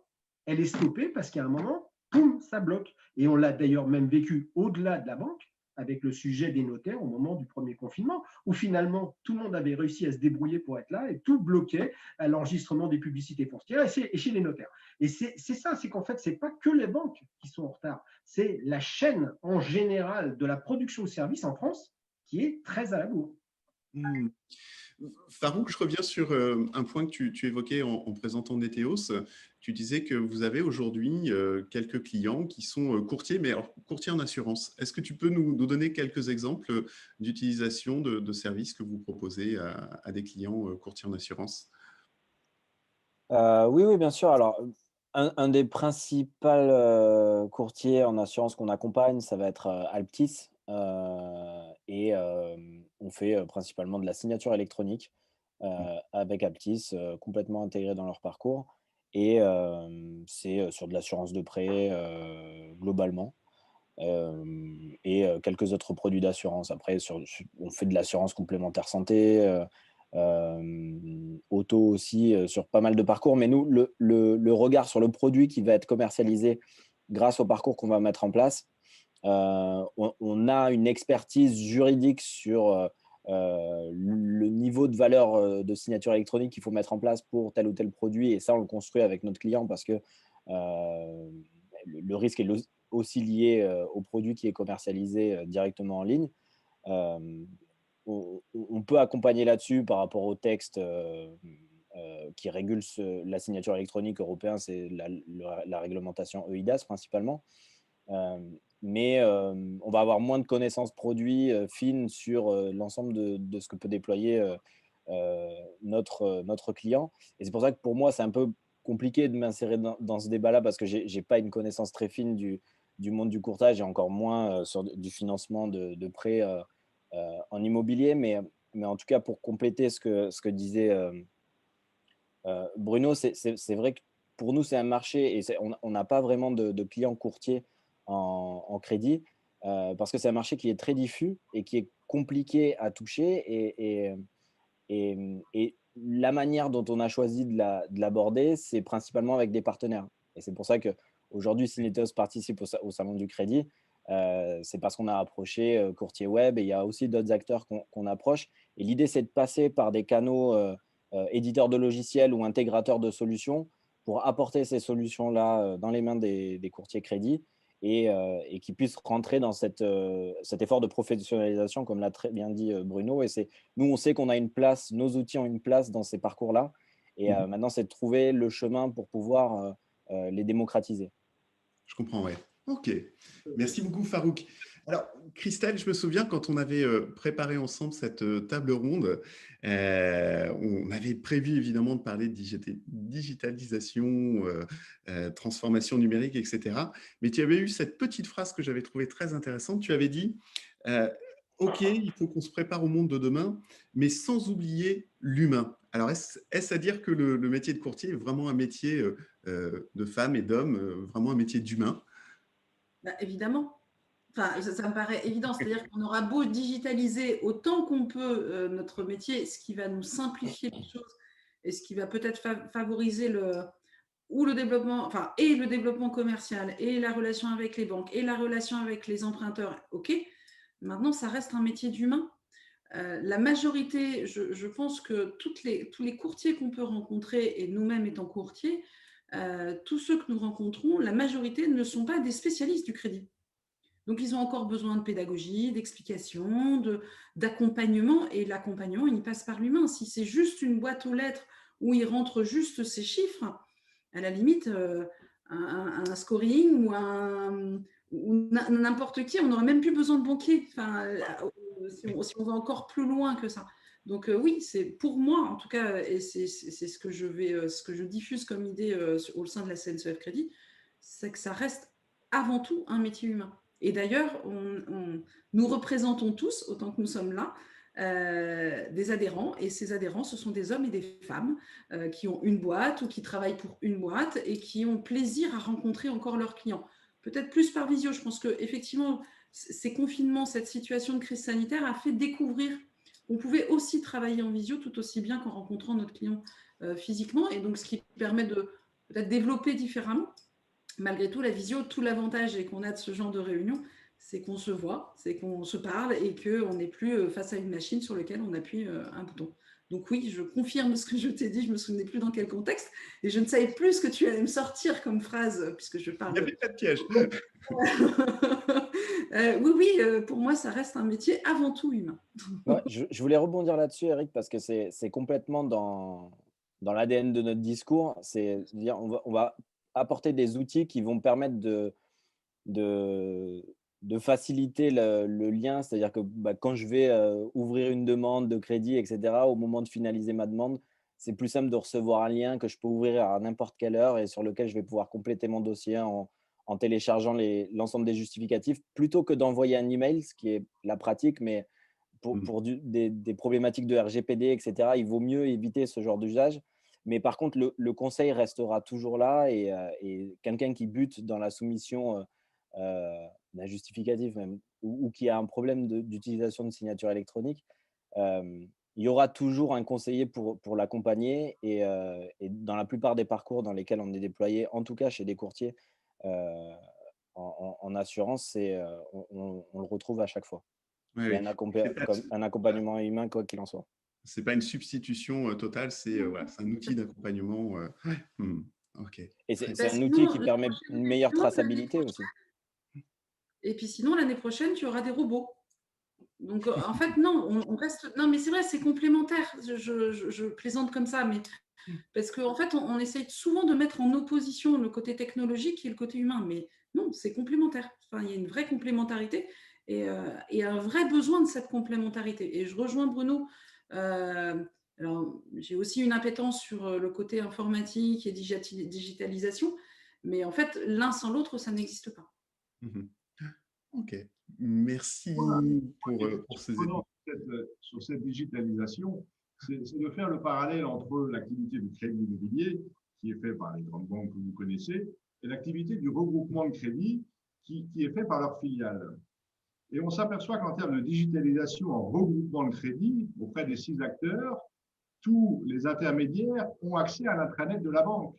elle est stoppée parce qu'à un moment, boum, ça bloque. Et on l'a d'ailleurs même vécu au-delà de la banque, avec le sujet des notaires au moment du premier confinement, où finalement, tout le monde avait réussi à se débrouiller pour être là et tout bloquait à l'enregistrement des publicités foncières et chez les notaires. Et c'est ça, c'est qu'en fait, ce n'est pas que les banques qui sont en retard, c'est la chaîne en général de la production de services en France qui est très à la bourre. Farouk, je reviens sur un point que tu évoquais en présentant Neteos. Tu disais que vous avez aujourd'hui quelques clients qui sont courtiers, mais alors, courtiers en assurance. Est-ce que tu peux nous donner quelques exemples d'utilisation de services que vous proposez à des clients courtiers en assurance? Oui, bien sûr. Alors, Un des principaux courtiers en assurance qu'on accompagne, ça va être Alptis. Et on fait principalement de la signature électronique avec Alptis, complètement intégré dans leur parcours. Et c'est sur de l'assurance de prêt globalement. Et quelques autres produits d'assurance. Après, on fait de l'assurance complémentaire santé, auto aussi, sur pas mal de parcours. Mais nous, le regard sur le produit qui va être commercialisé grâce au parcours qu'on va mettre en place, on a une expertise juridique sur le niveau de valeur de signature électronique qu'il faut mettre en place pour tel ou tel produit. Et ça, on le construit avec notre client parce que le risque est aussi lié au produit qui est commercialisé directement en ligne. On peut accompagner là-dessus par rapport au texte qui régule la signature électronique européen, c'est la réglementation EIDAS principalement. Mais on va avoir moins de connaissances produits fines sur l'ensemble de ce que peut déployer notre client. Et c'est pour ça que pour moi, c'est un peu compliqué de m'insérer dans ce débat-là parce que je n'ai pas une connaissance très fine du monde du courtage et encore moins sur du financement de prêts en immobilier. Mais en tout cas, pour compléter ce que disait Bruno, c'est vrai que pour nous, c'est un marché et on n'a pas vraiment de clients courtiers en crédit parce que c'est un marché qui est très diffus et qui est compliqué à toucher. Et la manière dont on a choisi de l'aborder, c'est principalement avec des partenaires. Et c'est pour ça qu'aujourd'hui, Synetos participe au Salon du Crédit. C'est parce qu'on a approché Courtier Web et il y a aussi d'autres acteurs qu'on approche. Et l'idée, c'est de passer par des canaux éditeurs de logiciels ou intégrateurs de solutions pour apporter ces solutions-là dans les mains des courtiers crédit et qui puissent rentrer dans cet effort de professionnalisation, comme l'a très bien dit Bruno. Et nous, on sait qu'on a une place, nos outils ont une place dans ces parcours-là. Et maintenant, c'est de trouver le chemin pour pouvoir les démocratiser. Je comprends, ouais. Ok. Merci beaucoup, Farouk. Alors, Christelle, je me souviens quand on avait préparé ensemble cette table ronde, on avait prévu évidemment de parler de digitalisation, transformation numérique, etc. Mais tu avais eu cette petite phrase que j'avais trouvée très intéressante. Tu avais dit, OK, il faut qu'on se prépare au monde de demain, mais sans oublier l'humain. Alors, est-ce à dire que le métier de courtier est vraiment un métier de femmes et d'hommes, vraiment un métier d'humain? Bah, évidemment. Enfin, ça me paraît évident. C'est-à-dire qu'on aura beau digitaliser autant qu'on peut notre métier, ce qui va nous simplifier les choses et ce qui va peut-être favoriser le développement, enfin, et le développement commercial, et la relation avec les banques, et la relation avec les emprunteurs. OK. Maintenant, ça reste un métier d'humain. La majorité, je pense que tous les courtiers qu'on peut rencontrer, et nous-mêmes étant courtiers, tous ceux que nous rencontrons, la majorité ne sont pas des spécialistes du crédit. Donc, ils ont encore besoin de pédagogie, d'explication, d'accompagnement. Et l'accompagnement, il passe par l'humain. Si c'est juste une boîte aux lettres où il rentre juste ces chiffres, à la limite, un scoring ou n'importe qui, on n'aurait même plus besoin de banquier. Enfin, si on va encore plus loin que ça. Donc oui, c'est pour moi, en tout cas, et c'est ce que je diffuse comme idée au sein de la CNCF Crédit, c'est que ça reste avant tout un métier humain. Et d'ailleurs, nous représentons tous, autant que nous sommes là, des adhérents, et ces adhérents, ce sont des hommes et des femmes qui ont une boîte ou qui travaillent pour une boîte et qui ont plaisir à rencontrer encore leurs clients. Peut-être plus par visio. Je pense qu'effectivement, ces confinements, cette situation de crise sanitaire a fait découvrir qu'on pouvait aussi travailler en visio tout aussi bien qu'en rencontrant notre client physiquement, et donc ce qui permet de peut-être développer différemment. Malgré tout, la visio, tout l'avantage qu'on a de ce genre de réunion, c'est qu'on se voit, c'est qu'on se parle et qu'on n'est plus face à une machine sur laquelle on appuie un bouton. Donc oui, je confirme ce que je t'ai dit, je ne me souvenais plus dans quel contexte, et je ne savais plus ce que tu allais me sortir comme phrase, puisque je parle... Il n'y avait pas de piège. Oui, pour moi, ça reste un métier avant tout humain. Ouais, je voulais rebondir là-dessus, Eric, parce que c'est complètement dans l'ADN de notre discours. C'est dire on va apporter des outils qui vont permettre de faciliter le lien. C'est-à-dire que quand je vais ouvrir une demande de crédit, etc., au moment de finaliser ma demande, c'est plus simple de recevoir un lien que je peux ouvrir à n'importe quelle heure et sur lequel je vais pouvoir compléter mon dossier en téléchargeant l'ensemble des justificatifs, plutôt que d'envoyer un email, ce qui est la pratique, mais pour des problématiques de RGPD, etc., il vaut mieux éviter ce genre d'usage. Mais par contre, le conseil restera toujours là et quelqu'un qui bute dans la soumission d'un justificatif même, ou qui a un problème d'utilisation de signature électronique, il y aura toujours un conseiller pour l'accompagner et dans la plupart des parcours dans lesquels on est déployé, en tout cas chez des courtiers en assurance, on le retrouve à chaque fois. Oui, Il y a oui. un accompagnement humain, quoi qu'il en soit. C'est pas une substitution totale, c'est voilà, c'est un outil d'accompagnement. Ok. Et Très c'est bien. un outil Sinon, qui la permet prochaine une meilleure question, traçabilité aussi. et puis sinon, l'année prochaine, tu auras des robots. Donc, en fait, non, on reste. Non, mais c'est vrai, c'est complémentaire. Je plaisante comme ça, mais parce qu'en fait, on essaye souvent de mettre en opposition le côté technologique et le côté humain. Mais non, c'est complémentaire. Enfin, il y a une vraie complémentarité et un vrai besoin de cette complémentarité. Et je rejoins Bruno. Alors, j'ai aussi une appétence sur le côté informatique et digitalisation, mais en fait, l'un sans l'autre, ça n'existe pas. Mhm. Ok. Merci pour ces éléments. Sur cette digitalisation, c'est de faire le parallèle entre l'activité du crédit immobilier, qui est fait par les grandes banques que vous connaissez, et l'activité du regroupement de crédit qui est fait par leurs filiales. Et on s'aperçoit qu'en termes de digitalisation en regroupement de crédit, auprès des 6 acteurs, tous les intermédiaires ont accès à l'intranet de la banque.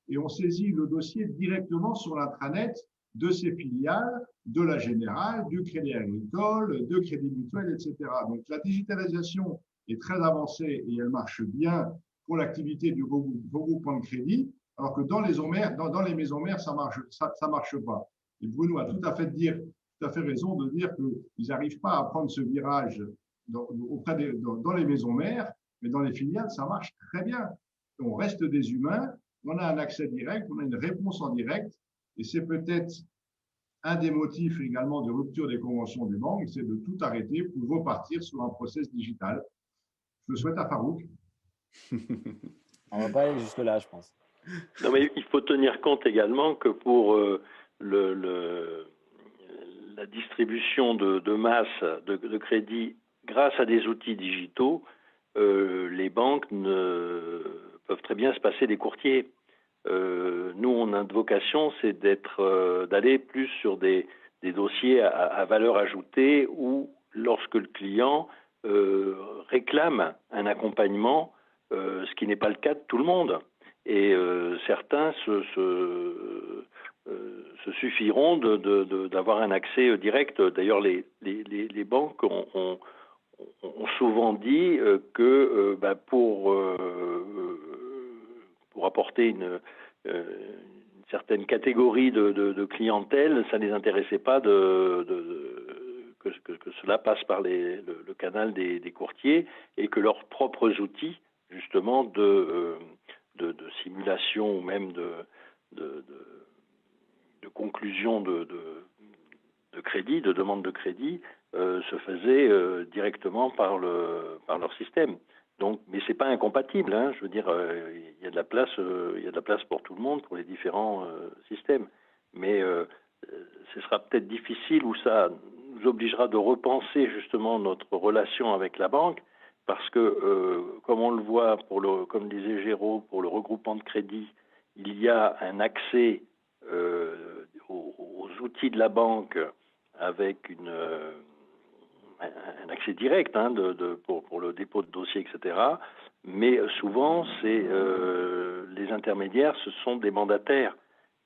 Et on saisit le dossier directement sur l'intranet de ses filiales, de la Générale, du Crédit Agricole, de Crédit Mutuel, etc. Donc la digitalisation est très avancée et elle marche bien pour l'activité du regroupement de crédit, alors que dans les maisons mères, ça marche pas. Et Bruno a tout à fait raison de dire qu'ils n'arrivent pas à prendre ce virage dans les maisons mères, mais dans les filiales, ça marche très bien. On reste des humains, on a un accès direct, on a une réponse en direct, et c'est peut-être un des motifs également de rupture des conventions des banques, c'est de tout arrêter pour repartir sur un process digital. Je le souhaite à Farouk. On ne va pas aller jusque-là, je pense. Non, mais il faut tenir compte également que pour la distribution de masse de crédit grâce à des outils digitaux, les banques peuvent très bien se passer des courtiers. Nous, on a une vocation, c'est d'aller plus sur des dossiers à valeur ajoutée où, lorsque le client réclame un accompagnement, ce qui n'est pas le cas de tout le monde. Et certains se suffiront d'avoir un accès direct. D'ailleurs, les banques ont souvent dit que pour apporter une certaine catégorie de clientèle, ça ne les intéressait pas que cela passe par le canal des courtiers et que leurs propres outils, justement, de simulation ou même de conclusion de crédit, de demande de crédit, se faisaient directement par leur système. Donc, mais c'est pas incompatible, hein, je veux dire, il y a de la place pour tout le monde, pour les différents systèmes. Mais ce sera peut-être difficile ou ça nous obligera de repenser justement notre relation avec la banque, parce que comme on le voit comme disait Géraud, pour le regroupement de crédit, il y a un accès aux outils de la banque avec un accès direct pour le dépôt de dossier, etc. Mais souvent, les intermédiaires, ce sont des mandataires.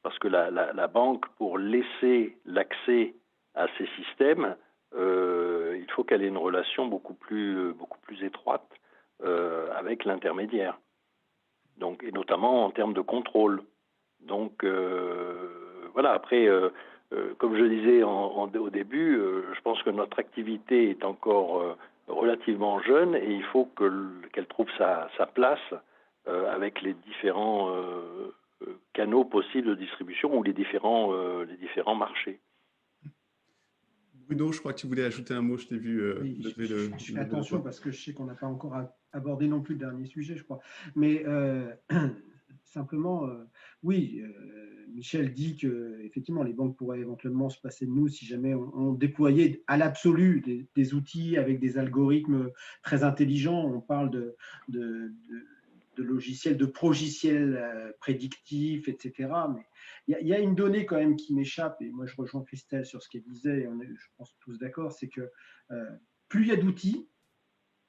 Parce que la banque, pour laisser l'accès à ces systèmes, il faut qu'elle ait une relation beaucoup plus étroite avec l'intermédiaire. Donc, et notamment en termes de contrôle. Donc, voilà, après... comme je disais au début, je pense que notre activité est encore relativement jeune et il faut qu'elle trouve sa place avec les différents canaux possibles de distribution ou les différents marchés. Bruno, je crois que tu voulais ajouter un mot, je t'ai vu Oui, lever je fais lever la attention voix. parce que je sais qu'on n'a pas encore abordé non plus le dernier sujet, je crois. Mais simplement, oui, Michel dit que effectivement les banques pourraient éventuellement se passer de nous si jamais on déployait à l'absolu des outils avec des algorithmes très intelligents. On parle de, de- de logiciels, de progiciels prédictifs, etc. Mais il y a une donnée quand même qui m'échappe, et moi je rejoins Christelle sur ce qu'elle disait, et on est, je pense, tous d'accord, c'est que euh, plus il y a d'outils,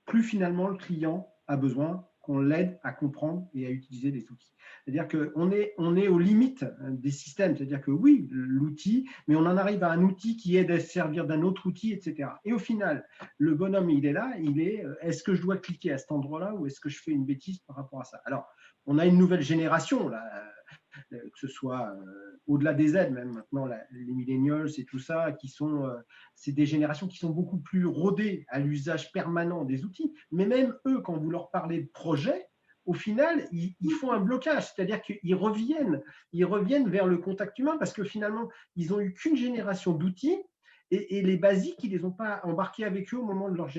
plus finalement le client a besoin qu'on l'aide à comprendre et à utiliser les outils. C'est-à-dire qu'on est aux limites des systèmes, c'est-à-dire que oui, l'outil, mais on en arrive à un outil qui aide à se servir d'un autre outil, etc. Et au final, le bonhomme, il est là, est-ce que je dois cliquer à cet endroit-là ou est-ce que je fais une bêtise par rapport à ça? Alors, on a une nouvelle génération, là, que ce soit au-delà des aides, même maintenant, les millennials et tout ça, c'est des générations qui sont beaucoup plus rodées à l'usage permanent des outils. Mais même eux, quand vous leur parlez de projet, au final, ils font un blocage, c'est-à-dire qu'ils reviennent vers le contact humain parce que finalement, ils n'ont eu qu'une génération d'outils et les basiques, ils ne les ont pas embarqués avec eux au moment de leur,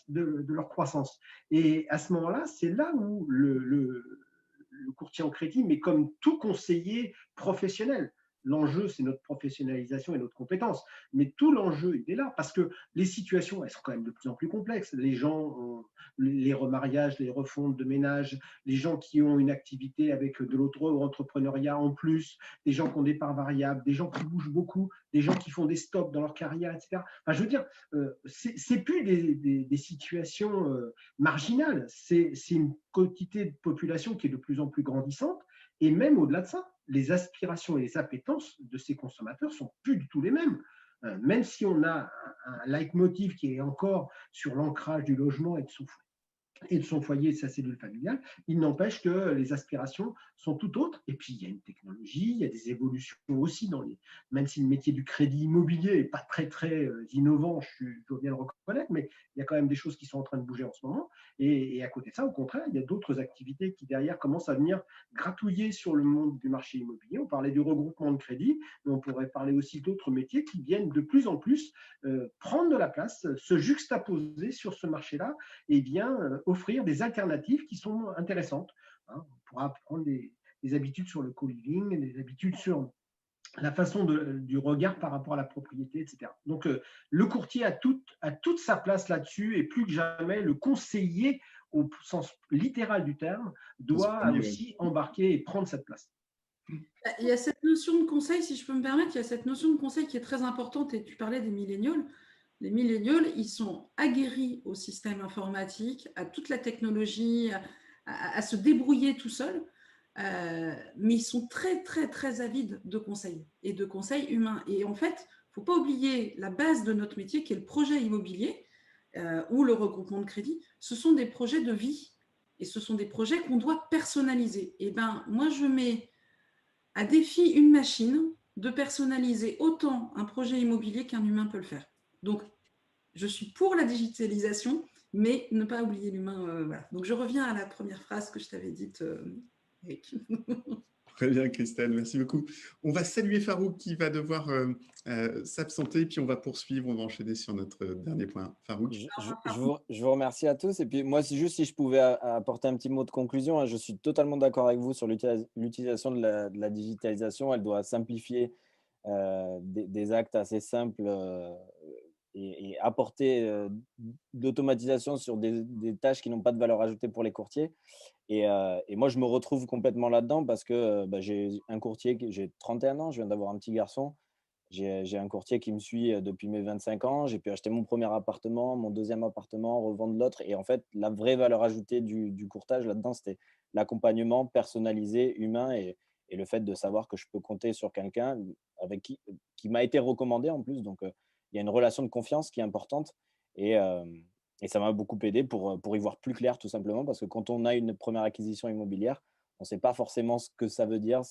de leur croissance. Et à ce moment-là, c'est là où le courtier en crédit, mais comme tout conseiller professionnel. L'enjeu, c'est notre professionnalisation et notre compétence. Mais tout l'enjeu, il est là, parce que les situations, elles sont quand même de plus en plus complexes. Les gens ont les remariages, les refontes de ménage, les gens qui ont une activité avec de l'auto-entrepreneuriat en plus, des gens qui ont des parts variables, des gens qui bougent beaucoup, des gens qui font des stops dans leur carrière, etc. Enfin, je veux dire, c'est plus des situations marginale. C'est une quantité de population qui est de plus en plus grandissante. Et même au-delà de ça, les aspirations et les appétences de ces consommateurs sont plus du tout les mêmes. Même si on a un leitmotiv qui est encore sur l'ancrage du logement et de son foyer et de sa cellule familiale, il n'empêche que les aspirations sont tout autres. Et puis, il y a une technologie, il y a des évolutions aussi, même si le métier du crédit immobilier n'est pas très, très innovant, je dois bien le reconnaître, mais il y a quand même des choses qui sont en train de bouger en ce moment. Et à côté de ça, au contraire, il y a d'autres activités qui, derrière, commencent à venir gratouiller sur le monde du marché immobilier. On parlait du regroupement de crédit, mais on pourrait parler aussi d'autres métiers qui viennent de plus en plus prendre de la place, se juxtaposer sur ce marché-là et bien offrir des alternatives qui sont intéressantes. Hein. On pourra prendre des habitudes sur le co-living, des habitudes sur la façon du regard par rapport à la propriété, etc. Donc, le courtier a toute sa place là-dessus et plus que jamais, le conseiller, au sens littéral du terme, doit aussi embarquer et prendre cette place. Il y a cette notion de conseil, si je peux me permettre, il y a cette notion de conseil qui est très importante et tu parlais des milléniaux. Les milléniaux, ils sont aguerris au système informatique, à toute la technologie, à se débrouiller tout seuls, mais ils sont très, très, très avides de conseils et de conseils humains. Et en fait, il ne faut pas oublier la base de notre métier qui est le projet immobilier ou le regroupement de crédit. Ce sont des projets de vie et ce sont des projets qu'on doit personnaliser. Et ben, moi, je mets à défi une machine de personnaliser autant un projet immobilier qu'un humain peut le faire. Donc, je suis pour la digitalisation, mais ne pas oublier l'humain. Voilà. Donc, je reviens à la première phrase que je t'avais dite, Eric. Très bien, Christelle, merci beaucoup. On va saluer Farouk qui va devoir s'absenter, puis on va poursuivre, on va enchaîner sur notre dernier point. Farouk. Je vous remercie à tous. Et puis moi, si je pouvais apporter un petit mot de conclusion, hein, je suis totalement d'accord avec vous sur l'utilisation de la digitalisation. Elle doit simplifier des actes assez simples et apporter d'automatisation sur des tâches qui n'ont pas de valeur ajoutée pour les courtiers. Et moi, je me retrouve complètement là-dedans parce que j'ai un courtier, j'ai 31 ans, je viens d'avoir un petit garçon. J'ai un courtier qui me suit depuis mes 25 ans. J'ai pu acheter mon premier appartement, mon deuxième appartement, revendre l'autre. Et en fait, la vraie valeur ajoutée du courtage là-dedans, c'était l'accompagnement personnalisé, humain et le fait de savoir que je peux compter sur quelqu'un avec qui m'a été recommandé en plus. Donc, il y a une relation de confiance qui est importante. Et ça m'a beaucoup aidé pour y voir plus clair, tout simplement, parce que quand on a une première acquisition immobilière, on ne sait pas forcément ce que ça veut dire,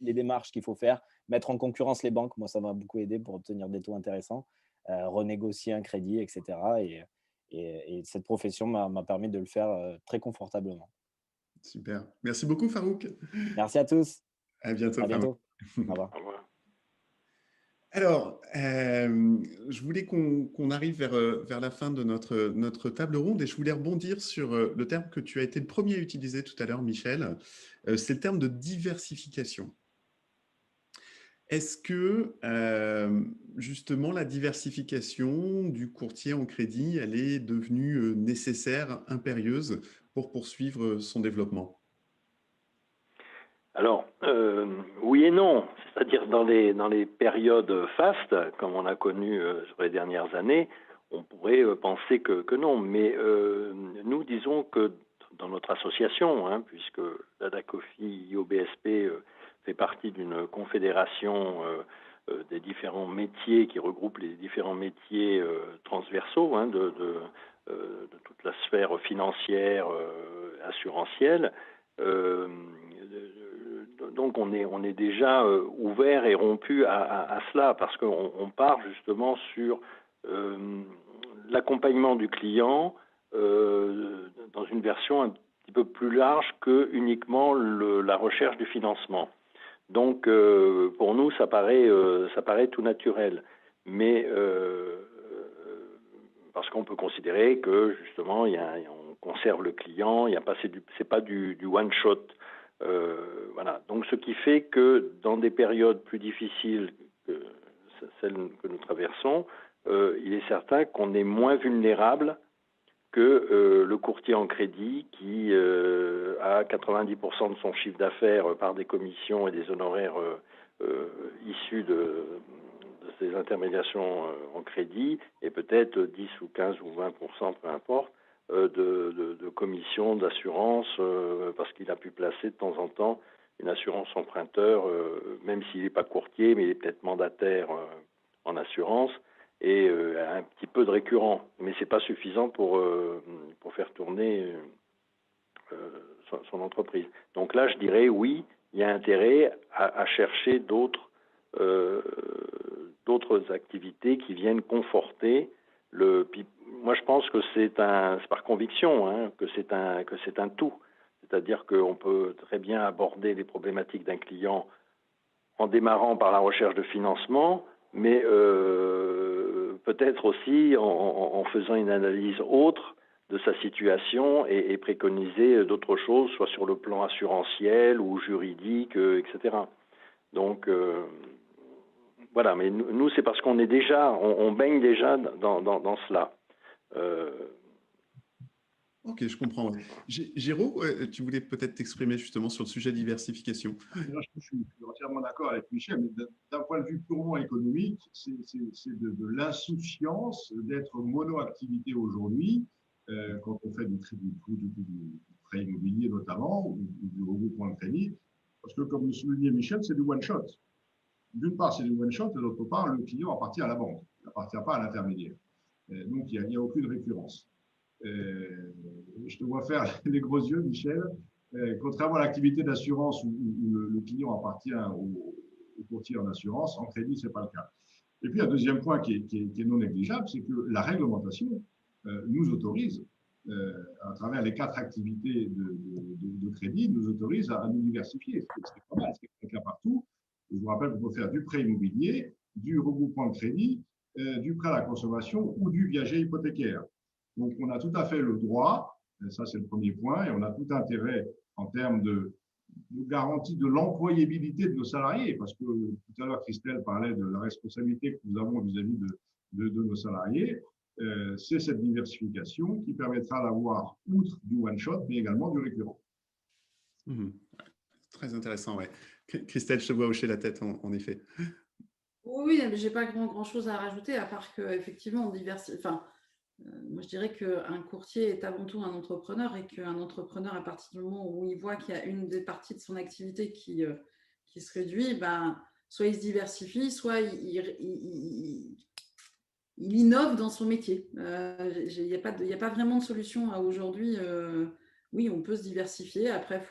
les démarches qu'il faut faire, mettre en concurrence les banques. Moi, ça m'a beaucoup aidé pour obtenir des taux intéressants, renégocier un crédit, etc. Et cette profession m'a permis de le faire très confortablement. Super. Merci beaucoup, Farouk. Merci à tous. À bientôt, À bientôt. Farouk. Au revoir. Au revoir. Alors, je voulais qu'on arrive vers la fin de notre table ronde et je voulais rebondir sur le terme que tu as été le premier à utiliser tout à l'heure, Michel. C'est le terme de diversification. Est-ce que justement la diversification du courtier en crédit, elle est devenue nécessaire, impérieuse pour poursuivre son développement? Alors, oui et non. C'est-à-dire dans les périodes fastes, comme on a connu sur les dernières années, on pourrait penser que non. Mais nous disons que dans notre association, hein, puisque la DACOFI IOBSP fait partie d'une confédération des différents métiers qui regroupe les différents métiers transversaux hein, de toute la sphère financière, assurantielle. Euh, donc on est déjà ouvert et rompu à cela parce qu'on part justement sur l'accompagnement du client dans une version un petit peu plus large que uniquement la recherche du financement. Donc pour nous ça paraît tout naturel, mais parce qu'on peut considérer que justement on conserve le client, c'est pas du one shot. Voilà. Donc, ce qui fait que dans des périodes plus difficiles que celles que nous traversons, il est certain qu'on est moins vulnérable que le courtier en crédit qui a 90% de son chiffre d'affaires par des commissions et des honoraires issus de ces intermédiations en crédit et peut-être 10 ou 15 ou 20%, peu importe, de commissions d'assurance parce qu'il a pu placer de temps en temps une assurance emprunteur, même s'il n'est pas courtier, mais il est peut-être mandataire en assurance et un petit peu de récurrent. Mais ce n'est pas suffisant pour faire tourner son entreprise. Donc là, je dirais oui, il y a intérêt à chercher d'autres activités qui viennent conforter moi, je pense que c'est par conviction hein, que c'est un tout. C'est-à-dire qu'on peut très bien aborder les problématiques d'un client en démarrant par la recherche de financement, mais peut-être aussi en faisant une analyse autre de sa situation et préconiser d'autres choses, soit sur le plan assurantiel ou juridique, etc. Donc, voilà, mais nous, c'est parce qu'on est déjà, on baigne déjà dans cela. Ok, je comprends. Géraud, tu voulais peut-être t'exprimer justement sur le sujet de diversification. Je suis entièrement d'accord avec Michel, mais d'un point de vue purement économique, c'est de l'insouciance d'être monoactivité aujourd'hui quand on fait du prêt immobilier notamment, ou du regroupement de crédit, parce que comme le soulignait Michel, c'est du one-shot. D'une part, c'est du one-shot, et d'autre part, le client appartient à la banque, il n'appartient pas à l'intermédiaire. Donc, il n'y a aucune récurrence. Je te vois faire les gros yeux, Michel. Contrairement à l'activité d'assurance où le client appartient au courtier en assurance, en crédit, ce n'est pas le cas. Et puis, un deuxième point qui est non négligeable, c'est que la réglementation nous autorise, à travers les 4 activités de crédit, nous autorise à nous diversifier. C'est pas mal, c'est le cas partout. Je vous rappelle qu'on peut faire du prêt immobilier, du regroupement de crédit, du prêt à la consommation ou du viager hypothécaire. Donc, on a tout à fait le droit, ça c'est le premier point, et on a tout intérêt en termes de garantie de l'employabilité de nos salariés, parce que tout à l'heure, Christelle parlait de la responsabilité que nous avons vis-à-vis de nos salariés. C'est cette diversification qui permettra d'avoir, outre du one-shot, mais également du récurrent. Très intéressant, ouais. Christelle, je te vois hocher la tête, en effet. Oui, mais je n'ai pas grand-chose à rajouter, à part qu'effectivement, on diversifie. Enfin, moi, je dirais qu'un courtier est avant tout un entrepreneur et qu'un entrepreneur, à partir du moment où il voit qu'il y a une des parties de son activité qui se réduit, ben, soit il se diversifie, soit il innove dans son métier. Il n'y a pas vraiment de solution à aujourd'hui. Oui, on peut se diversifier. Après,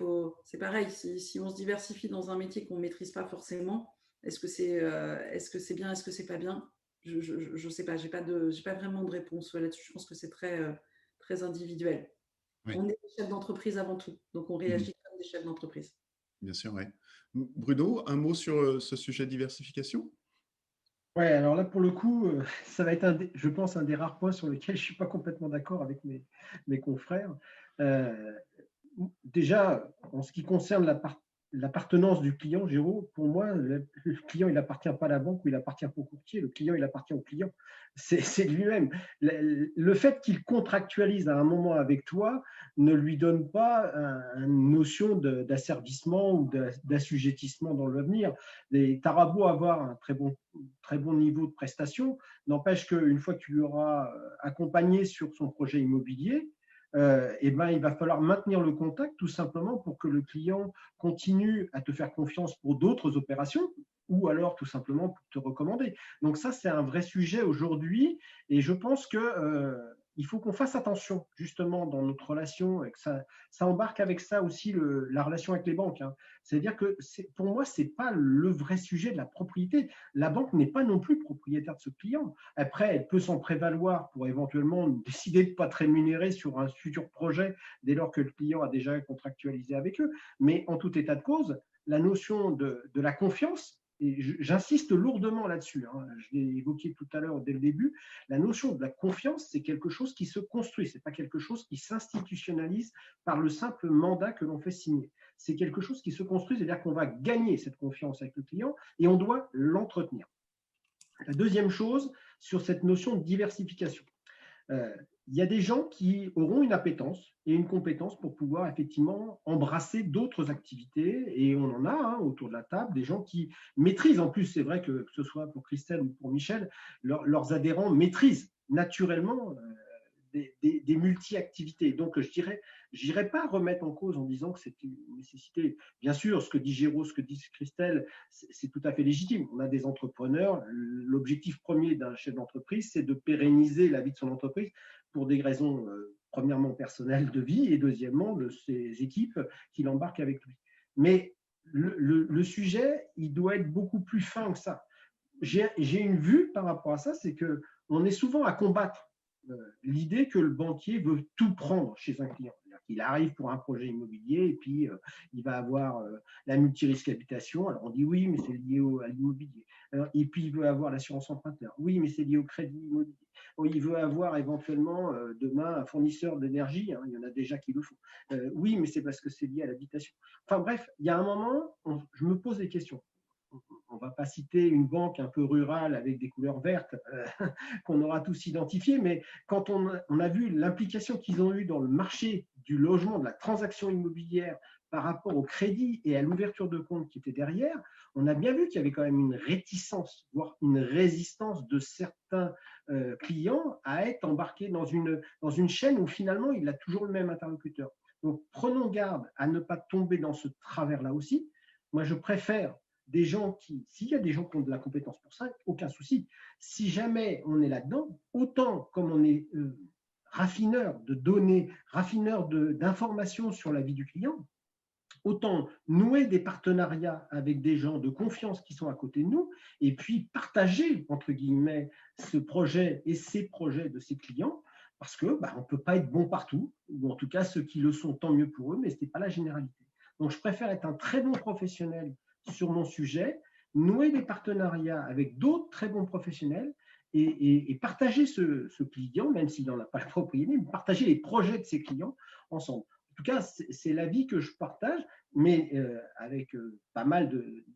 c'est pareil, si on se diversifie dans un métier qu'on ne maîtrise pas forcément, est-ce que c'est bien, est-ce que c'est pas bien? Je ne sais pas, j'ai pas vraiment de réponse là-dessus. Je pense que c'est très individuel. Oui. On est des chefs d'entreprise avant tout, donc on réagit comme des chefs d'entreprise. Bien sûr, oui. Bruno, un mot sur ce sujet de diversification? Ouais, alors là, pour le coup, ça va être, je pense, un des rares points sur lesquels je ne suis pas complètement d'accord avec mes confrères. Euh, Déjà, en ce qui concerne l'appartenance du client, Géraud, pour moi, le client, il appartient pas à la banque ou il appartient pas au courtier. Le client, il appartient au client. C'est lui-même. Le fait qu'il contractualise à un moment avec toi ne lui donne pas une notion d'asservissement ou d'assujettissement dans l'avenir. Tu auras beau avoir un très bon niveau de prestation, n'empêche qu'une fois que tu l'auras accompagné sur son projet immobilier, eh ben, il va falloir maintenir le contact tout simplement pour que le client continue à te faire confiance pour d'autres opérations ou alors tout simplement pour te recommander. Donc ça, c'est un vrai sujet aujourd'hui et je pense que il faut qu'on fasse attention justement dans notre relation et que ça embarque avec ça aussi la relation avec les banques. Hein. C'est-à-dire que pour moi, ce n'est pas le vrai sujet de la propriété. La banque n'est pas non plus propriétaire de ce client. Après, elle peut s'en prévaloir pour éventuellement décider de ne pas te rémunérer sur un futur projet dès lors que le client a déjà contractualisé avec eux. Mais en tout état de cause, la notion de la confiance, et j'insiste lourdement là-dessus, hein, je l'ai évoqué tout à l'heure dès le début, la notion de la confiance, c'est quelque chose qui se construit, ce n'est pas quelque chose qui s'institutionnalise par le simple mandat que l'on fait signer. C'est quelque chose qui se construit, c'est-à-dire qu'on va gagner cette confiance avec le client et on doit l'entretenir. La deuxième chose, sur cette notion de diversification. Il y a des gens qui auront une appétence et une compétence pour pouvoir effectivement embrasser d'autres activités, et on en a hein, autour de la table, des gens qui maîtrisent, en plus c'est vrai que ce soit pour Christelle ou pour Michel, leurs adhérents maîtrisent naturellement des multi-activités. Donc, je n'irais pas remettre en cause en disant que c'est une nécessité. Bien sûr, ce que dit Géraud, ce que dit Christelle, c'est tout à fait légitime. On a des entrepreneurs. L'objectif premier d'un chef d'entreprise, c'est de pérenniser la vie de son entreprise pour des raisons, premièrement, personnelles de vie et deuxièmement, de ses équipes qui l'embarquent avec lui. Mais le sujet, il doit être beaucoup plus fin que ça. J'ai une vue par rapport à ça, c'est qu'on est souvent à combattre l'idée que le banquier veut tout prendre chez un client. Il arrive pour un projet immobilier et puis il va avoir la multirisque habitation. Alors on dit oui, mais c'est lié à l'immobilier. Et puis il veut avoir l'assurance emprunteur. Oui, mais c'est lié au crédit immobilier. Il veut avoir éventuellement demain un fournisseur d'énergie. Hein, il y en a déjà qui le font. Oui, mais c'est parce que c'est lié à l'habitation. Enfin bref, il y a un moment, je me pose des questions. On ne va pas citer une banque un peu rurale avec des couleurs vertes qu'on aura tous identifiées, mais quand on a vu l'implication qu'ils ont eue dans le marché du logement, de la transaction immobilière par rapport au crédit et à l'ouverture de compte qui était derrière, on a bien vu qu'il y avait quand même une réticence, voire une résistance de certains clients à être embarqués dans une chaîne où finalement il a toujours le même interlocuteur. Donc prenons garde à ne pas tomber dans ce travers-là aussi. Moi, je préfère des gens s'il y a des gens qui ont de la compétence pour ça, aucun souci. Si jamais on est là-dedans, autant comme on est raffineur de données, raffineur d'informations sur la vie du client, autant nouer des partenariats avec des gens de confiance qui sont à côté de nous et puis partager, entre guillemets, ce projet et ces projets de ses clients parce qu'on ne peut pas être bon partout, ou en tout cas ceux qui le sont, tant mieux pour eux, mais ce n'est pas la généralité. Donc je préfère être un très bon professionnel sur mon sujet, nouer des partenariats avec d'autres très bons professionnels et partager ce client, même s'il n'en a pas la propriété, mais partager les projets de ses clients ensemble. En tout cas, c'est l'avis que je partage, mais avec pas mal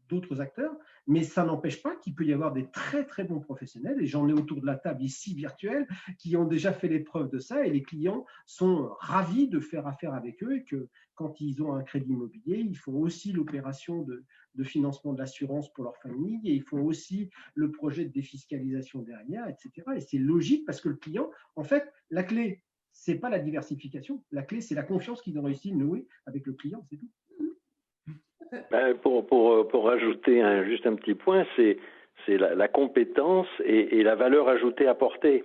d'autres acteurs, mais ça n'empêche pas qu'il peut y avoir des très très bons professionnels, et j'en ai autour de la table ici virtuelle, qui ont déjà fait l'épreuve de ça, et les clients sont ravis de faire affaire avec eux, et que quand ils ont un crédit immobilier, ils font aussi l'opération de financement de l'assurance pour leur famille, et ils font aussi le projet de défiscalisation derrière, etc. Et c'est logique parce que le client, en fait, la clé, ce n'est pas la diversification, la clé, c'est la confiance qu'ils ont réussi à nouer avec le client, c'est tout. Pour rajouter juste un petit point, c'est la compétence et la valeur ajoutée apportée.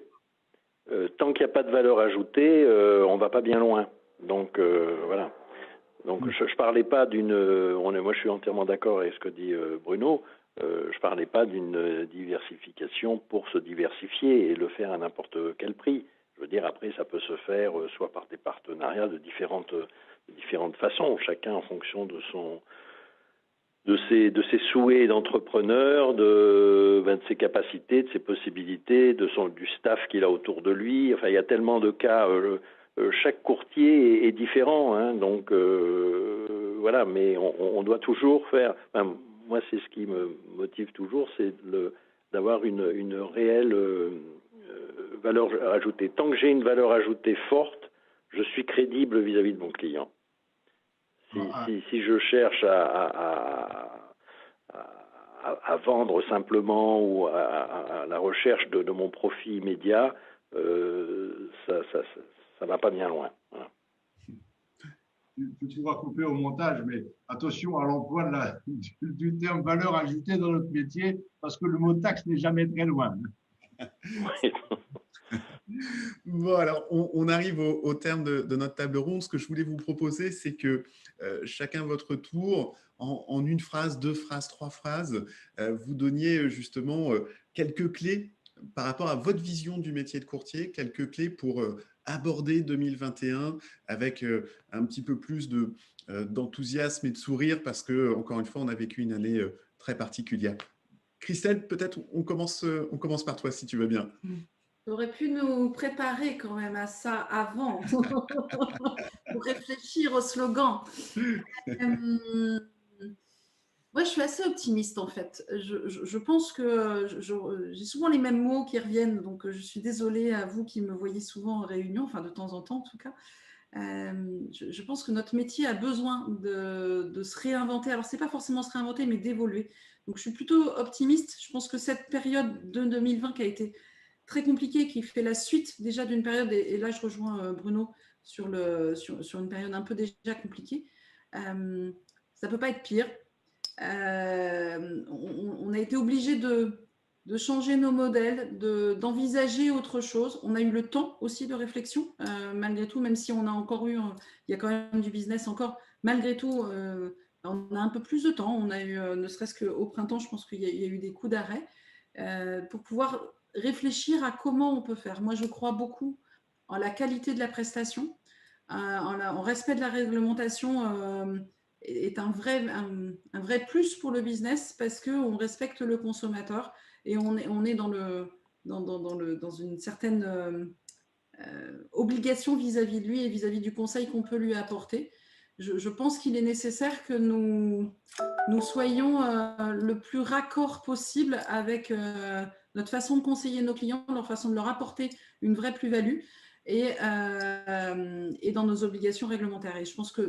Tant qu'il n'y a pas de valeur ajoutée, on ne va pas bien loin. Donc voilà. Donc je parlais pas moi je suis entièrement d'accord avec ce que dit Bruno. Je parlais pas d'une diversification pour se diversifier et le faire à n'importe quel prix. Je veux dire, après ça peut se faire soit par des partenariats de différentes façons, chacun en fonction de ses souhaits d'entrepreneur, de ses capacités, de ses possibilités, du staff qu'il a autour de lui. Enfin, il y a tellement de cas. Chaque courtier est différent, hein, donc voilà. Mais on doit toujours faire. Enfin, moi, c'est ce qui me motive toujours, c'est d'avoir une réelle valeur ajoutée. Tant que j'ai une valeur ajoutée forte, je suis crédible vis-à-vis de mon client. Si je cherche à vendre simplement ou à la recherche de mon profit immédiat, ça va pas bien loin. Voilà. Tu pourras couper au montage, mais attention à l'emploi du terme valeur ajoutée dans notre métier, parce que le mot taxe n'est jamais très loin. Oui. Bon, alors, on arrive au terme de notre table ronde. Ce que je voulais vous proposer, c'est que chacun votre tour, en une phrase, 2 phrases, 3 phrases, vous donniez justement quelques clés par rapport à votre vision du métier de courtier, quelques clés pour aborder 2021 avec un petit peu plus d'enthousiasme et de sourire, parce que, encore une fois, on a vécu une année très particulière. Christelle, peut-être on commence par toi, si tu veux bien. Tu aurais pu nous préparer quand même à ça avant, pour réfléchir au slogan. Moi, je suis assez optimiste en fait. Je pense que j'ai souvent les mêmes mots qui reviennent, donc je suis désolée à vous qui me voyez souvent en réunion, enfin de temps en temps en tout cas. Je pense que notre métier a besoin de se réinventer. Alors, ce n'est pas forcément se réinventer, mais d'évoluer. Donc, je suis plutôt optimiste. Je pense que cette période de 2020 qui a été très compliquée, qui fait la suite déjà d'une période, et là, je rejoins Bruno sur une période un peu déjà compliquée, ça ne peut pas être pire. On a été obligé de changer nos modèles, d'envisager autre chose. On a eu le temps aussi de réflexion, malgré tout, même si on a encore eu, il y a quand même du business encore, malgré tout, on a un peu plus de temps. On a eu, ne serait-ce qu'au printemps, je pense qu'il y a eu des coups d'arrêt pour pouvoir réfléchir à comment on peut faire. Moi, je crois beaucoup en la qualité de la prestation, en respect de la réglementation est un vrai plus pour le business, parce qu'on respecte le consommateur et on est dans une certaine obligation vis-à-vis de lui et vis-à-vis du conseil qu'on peut lui apporter. Je pense qu'il est nécessaire que nous soyons le plus raccord possible avec notre façon de conseiller nos clients, leur façon de leur apporter une vraie plus-value et dans nos obligations réglementaires. Et je pense que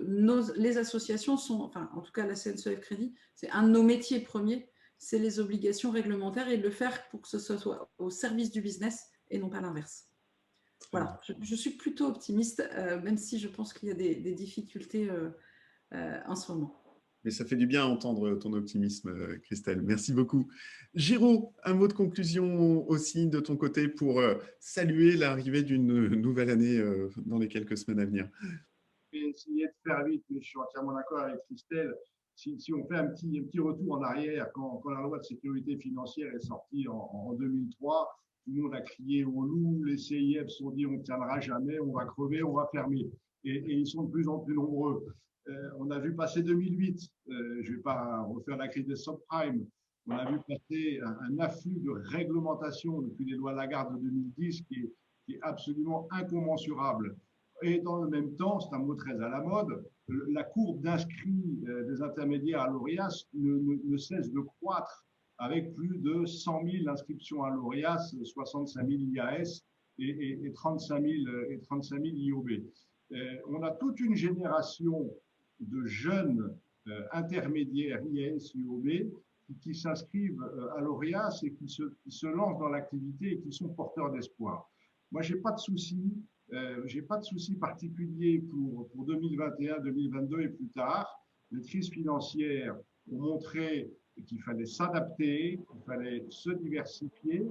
les associations sont, enfin en tout cas la CNCF Crédit, c'est un de nos métiers premiers, c'est les obligations réglementaires, et de le faire pour que ce soit au service du business et non pas l'inverse. Voilà, je suis plutôt optimiste, même si je pense qu'il y a des difficultés en ce moment. Mais ça fait du bien à entendre ton optimisme, Christelle. Merci beaucoup. Géraud, un mot de conclusion aussi de ton côté pour saluer l'arrivée d'une nouvelle année dans les quelques semaines à venir. Je vais essayer de faire vite, mais je suis entièrement d'accord avec Christelle. Si on fait un petit retour en arrière, quand la loi de sécurité financière est sortie en 2003, tout le monde a crié au loup, les CIF se sont dit on ne tiendra jamais, on va crever, on va fermer. Et ils sont de plus en plus nombreux. On a vu passer 2008, je ne vais pas refaire la crise des subprimes, on a vu passer un afflux de réglementation depuis les lois Lagarde de 2010 qui est absolument incommensurable. Et dans le même temps, c'est un mot très à la mode, la courbe d'inscrits des intermédiaires à l'ORIAS ne cesse de croître, avec plus de 100 000 inscriptions à l'ORIAS, 65 000 IAS et 35 000 IOB. On a toute une génération de jeunes intermédiaires IAS, IOB qui s'inscrivent à l'ORIAS et qui se lancent dans l'activité et qui sont porteurs d'espoir. Moi, je n'ai pas de souci particulier pour 2021, 2022 et plus tard. Les crises financières ont montré qu'il fallait s'adapter, qu'il fallait se diversifier,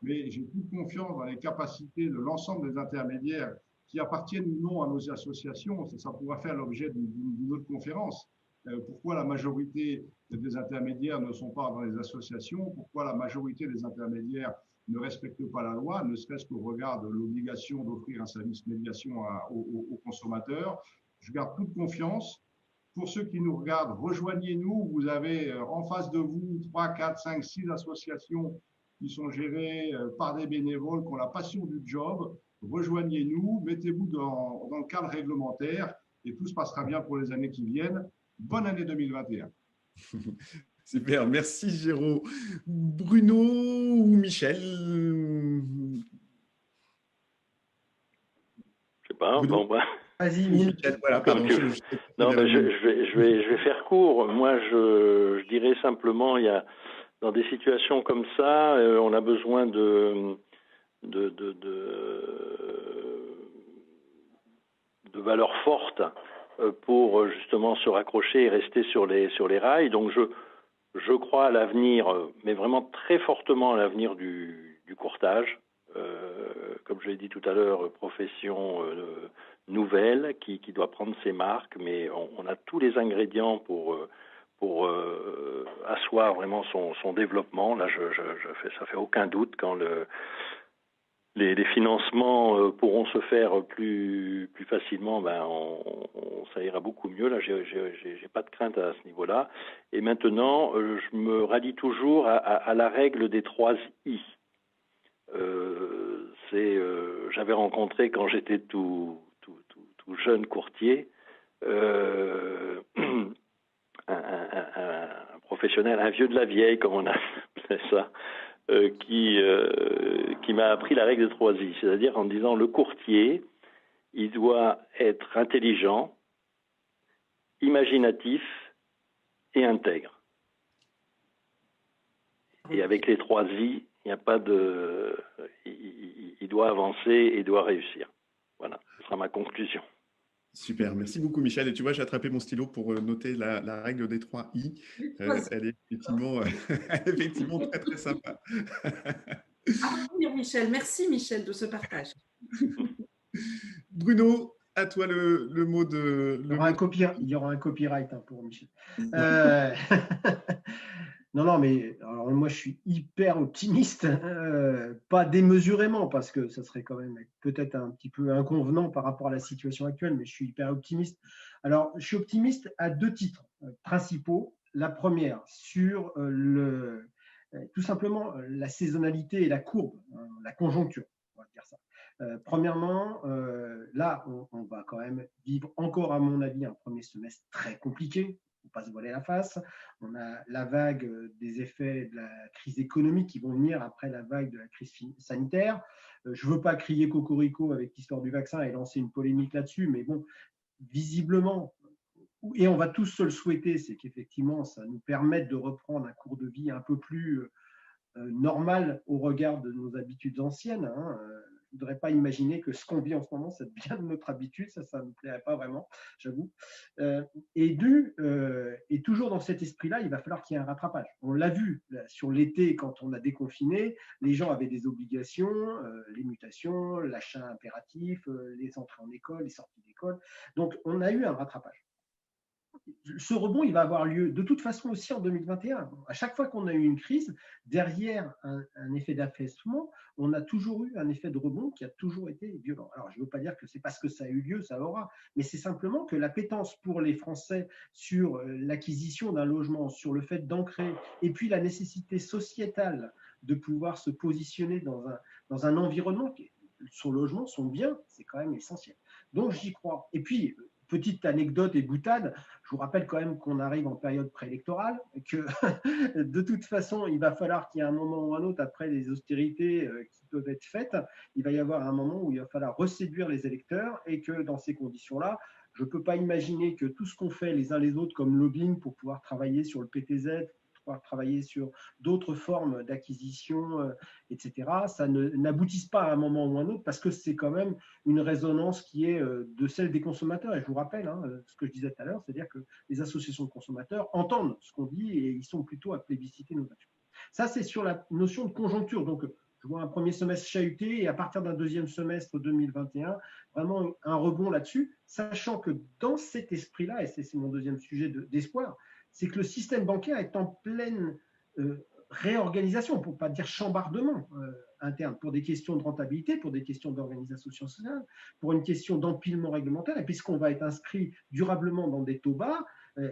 mais j'ai toute confiance dans les capacités de l'ensemble des intermédiaires qui appartiennent ou non à nos associations. Ça pourra faire l'objet d'une autre conférence. Pourquoi la majorité des intermédiaires ne sont pas dans les associations? Pourquoi la majorité des intermédiaires ne respectent pas la loi, ne serait-ce qu'au regard de l'obligation d'offrir un service de médiation aux consommateurs? Je garde toute confiance. Pour ceux qui nous regardent, rejoignez-nous. Vous avez en face de vous 3, 4, 5, 6 associations qui sont gérées par des bénévoles qui ont la passion du job. Rejoignez-nous, mettez-vous dans le cadre réglementaire et tout se passera bien pour les années qui viennent. Bonne année 2021. Super, merci Géraud. Bruno ou Michel? Je sais pas. Bruno. Bon, bah. Vas-y, Michel, voilà, pardon. Non, mais je vais faire court. Moi, je dirais simplement, il y a, dans des situations comme ça, on a besoin de valeurs fortes pour justement se raccrocher et rester sur les rails. Donc, je crois à l'avenir, mais vraiment très fortement à l'avenir du courtage. Comme je l'ai dit tout à l'heure, profession nouvelle qui doit prendre ses marques, mais on a tous les ingrédients pour asseoir vraiment son développement. Là, ça fait aucun doute quand les financements pourront se faire plus facilement, ça ira beaucoup mieux. Là, j'ai pas de crainte à ce niveau-là. Et maintenant, je me rallie toujours à la règle des 3 I. J'avais rencontré quand j'étais tout jeune courtier un professionnel, un vieux de la vieille, comme on appelait ça, qui m'a appris la règle des 3 I, c'est-à-dire en disant le courtier, il doit être intelligent, imaginatif et intègre. Et avec les 3 I, il n'y a pas de... Il doit avancer et il doit réussir. Voilà, ce sera ma conclusion. Super, merci beaucoup Michel. Et tu vois, j'ai attrapé mon stylo pour noter la règle des 3 I. Elle est effectivement très très sympa. Michel, merci Michel de ce partage. Bruno, à toi le mot de... Il y aura un copyright pour Michel. Non, mais alors moi je suis hyper optimiste, pas démesurément parce que ça serait quand même peut-être un petit peu inconvenant par rapport à la situation actuelle, mais je suis hyper optimiste. Alors je suis optimiste à 2 titres principaux. La première sur tout simplement la saisonnalité et la courbe, la conjoncture, on va dire ça. Premièrement, là on va quand même vivre encore à mon avis un premier semestre très compliqué. Il ne faut pas se voiler la face. On a la vague des effets de la crise économique qui vont venir après la vague de la crise sanitaire. Je ne veux pas crier cocorico avec l'histoire du vaccin et lancer une polémique là-dessus, mais bon, visiblement, et on va tous se le souhaiter, c'est qu'effectivement, ça nous permette de reprendre un cours de vie un peu plus normal au regard de nos habitudes anciennes. Je ne voudrais pas imaginer que ce qu'on vit en ce moment, c'est bien de notre habitude, ça ne me plairait pas vraiment, j'avoue. Et toujours dans cet esprit-là, il va falloir qu'il y ait un rattrapage. On l'a vu là, sur l'été, quand on a déconfiné, les gens avaient des obligations, les mutations, l'achat impératif, les entrées en école, les sorties d'école. Donc, on a eu un rattrapage. Ce rebond, il va avoir lieu de toute façon aussi en 2021. À chaque fois qu'on a eu une crise, derrière un effet d'affaissement, on a toujours eu un effet de rebond qui a toujours été violent. Alors, je ne veux pas dire que c'est parce que ça a eu lieu, ça aura, mais c'est simplement que l'appétence pour les Français sur l'acquisition d'un logement, sur le fait d'ancrer, et puis la nécessité sociétale de pouvoir se positionner dans un environnement qui, son logement, son bien, c'est quand même essentiel. Donc, j'y crois. Et puis, petite anecdote et boutade, je vous rappelle quand même qu'on arrive en période préélectorale, que de toute façon, il va falloir qu'il y ait un moment ou un autre, après les austérités qui peuvent être faites, il va y avoir un moment où il va falloir reséduire les électeurs et que dans ces conditions-là, je ne peux pas imaginer que tout ce qu'on fait les uns les autres comme lobbying pour pouvoir travailler sur le PTZ, travailler sur d'autres formes d'acquisition, etc., ça n'aboutisse pas à un moment ou un autre parce que c'est quand même une résonance qui est de celle des consommateurs. Et je vous rappelle ce que je disais tout à l'heure, c'est-à-dire que les associations de consommateurs entendent ce qu'on dit et ils sont plutôt à plébisciter nos actions. Ça, c'est sur la notion de conjoncture. Donc, je vois un premier semestre chahuté et à partir d'un deuxième semestre 2021, vraiment un rebond là-dessus, sachant que dans cet esprit-là, et c'est mon deuxième sujet d'espoir, c'est que le système bancaire est en pleine réorganisation, pour ne pas dire chambardement interne, pour des questions de rentabilité, pour des questions d'organisation sociale, pour une question d'empilement réglementaire. Et puisqu'on va être inscrit durablement dans des taux bas,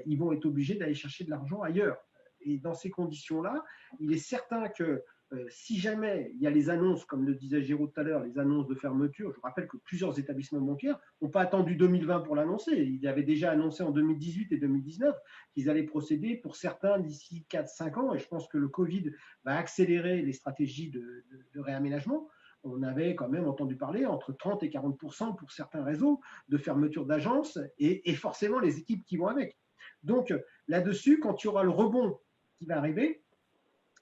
ils vont être obligés d'aller chercher de l'argent ailleurs. Et dans ces conditions-là, il est certain que si jamais il y a les annonces, comme le disait Géraud tout à l'heure, les annonces de fermeture, je rappelle que plusieurs établissements bancaires n'ont pas attendu 2020 pour l'annoncer. Ils avaient déjà annoncé en 2018 et 2019 qu'ils allaient procéder pour certains d'ici 4-5 ans. Et je pense que le Covid va accélérer les stratégies de réaménagement. On avait quand même entendu parler entre 30 et 40% pour certains réseaux de fermeture d'agences et forcément les équipes qui vont avec. Donc là-dessus, quand il y aura le rebond qui va arriver,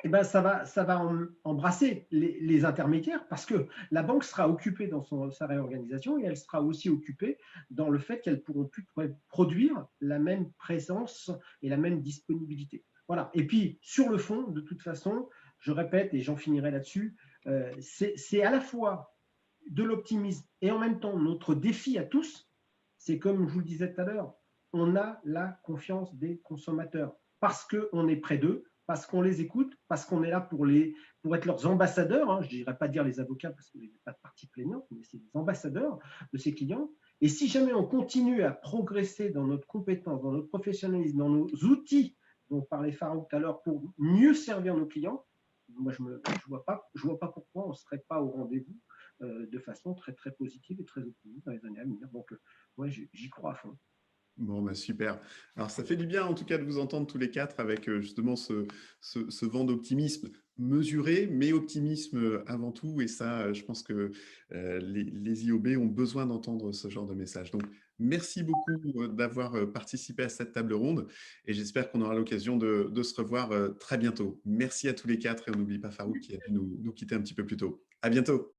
eh ben, ça va embrasser les intermédiaires parce que la banque sera occupée dans sa réorganisation et elle sera aussi occupée dans le fait qu'elles ne pourront plus produire la même présence et la même disponibilité. Voilà. Et puis, sur le fond, de toute façon, je répète et j'en finirai là-dessus, c'est à la fois de l'optimisme et en même temps notre défi à tous, c'est comme je vous le disais tout à l'heure, on a la confiance des consommateurs parce qu'on est près d'eux, parce qu'on les écoute, parce qu'on est là pour être leurs ambassadeurs, hein, je ne dirais pas dire les avocats parce qu'il n'y a pas de partie plaignante, mais c'est les ambassadeurs de ces clients. Et si jamais on continue à progresser dans notre compétence, dans notre professionnalisme, dans nos outils dont parlait Farouk tout à l'heure pour mieux servir nos clients, moi je ne vois pas pourquoi on ne serait pas au rendez-vous de façon très, très positive et très optimiste dans les années à venir. Donc, moi, j'y crois à fond. Bon, bah super. Alors, ça fait du bien en tout cas de vous entendre tous les quatre avec justement ce vent d'optimisme mesuré, mais optimisme avant tout. Et ça, je pense que les IOB ont besoin d'entendre ce genre de message. Donc, merci beaucoup d'avoir participé à cette table ronde et j'espère qu'on aura l'occasion de se revoir très bientôt. Merci à tous les quatre et on n'oublie pas Farouk qui a dû nous quitter un petit peu plus tôt. À bientôt.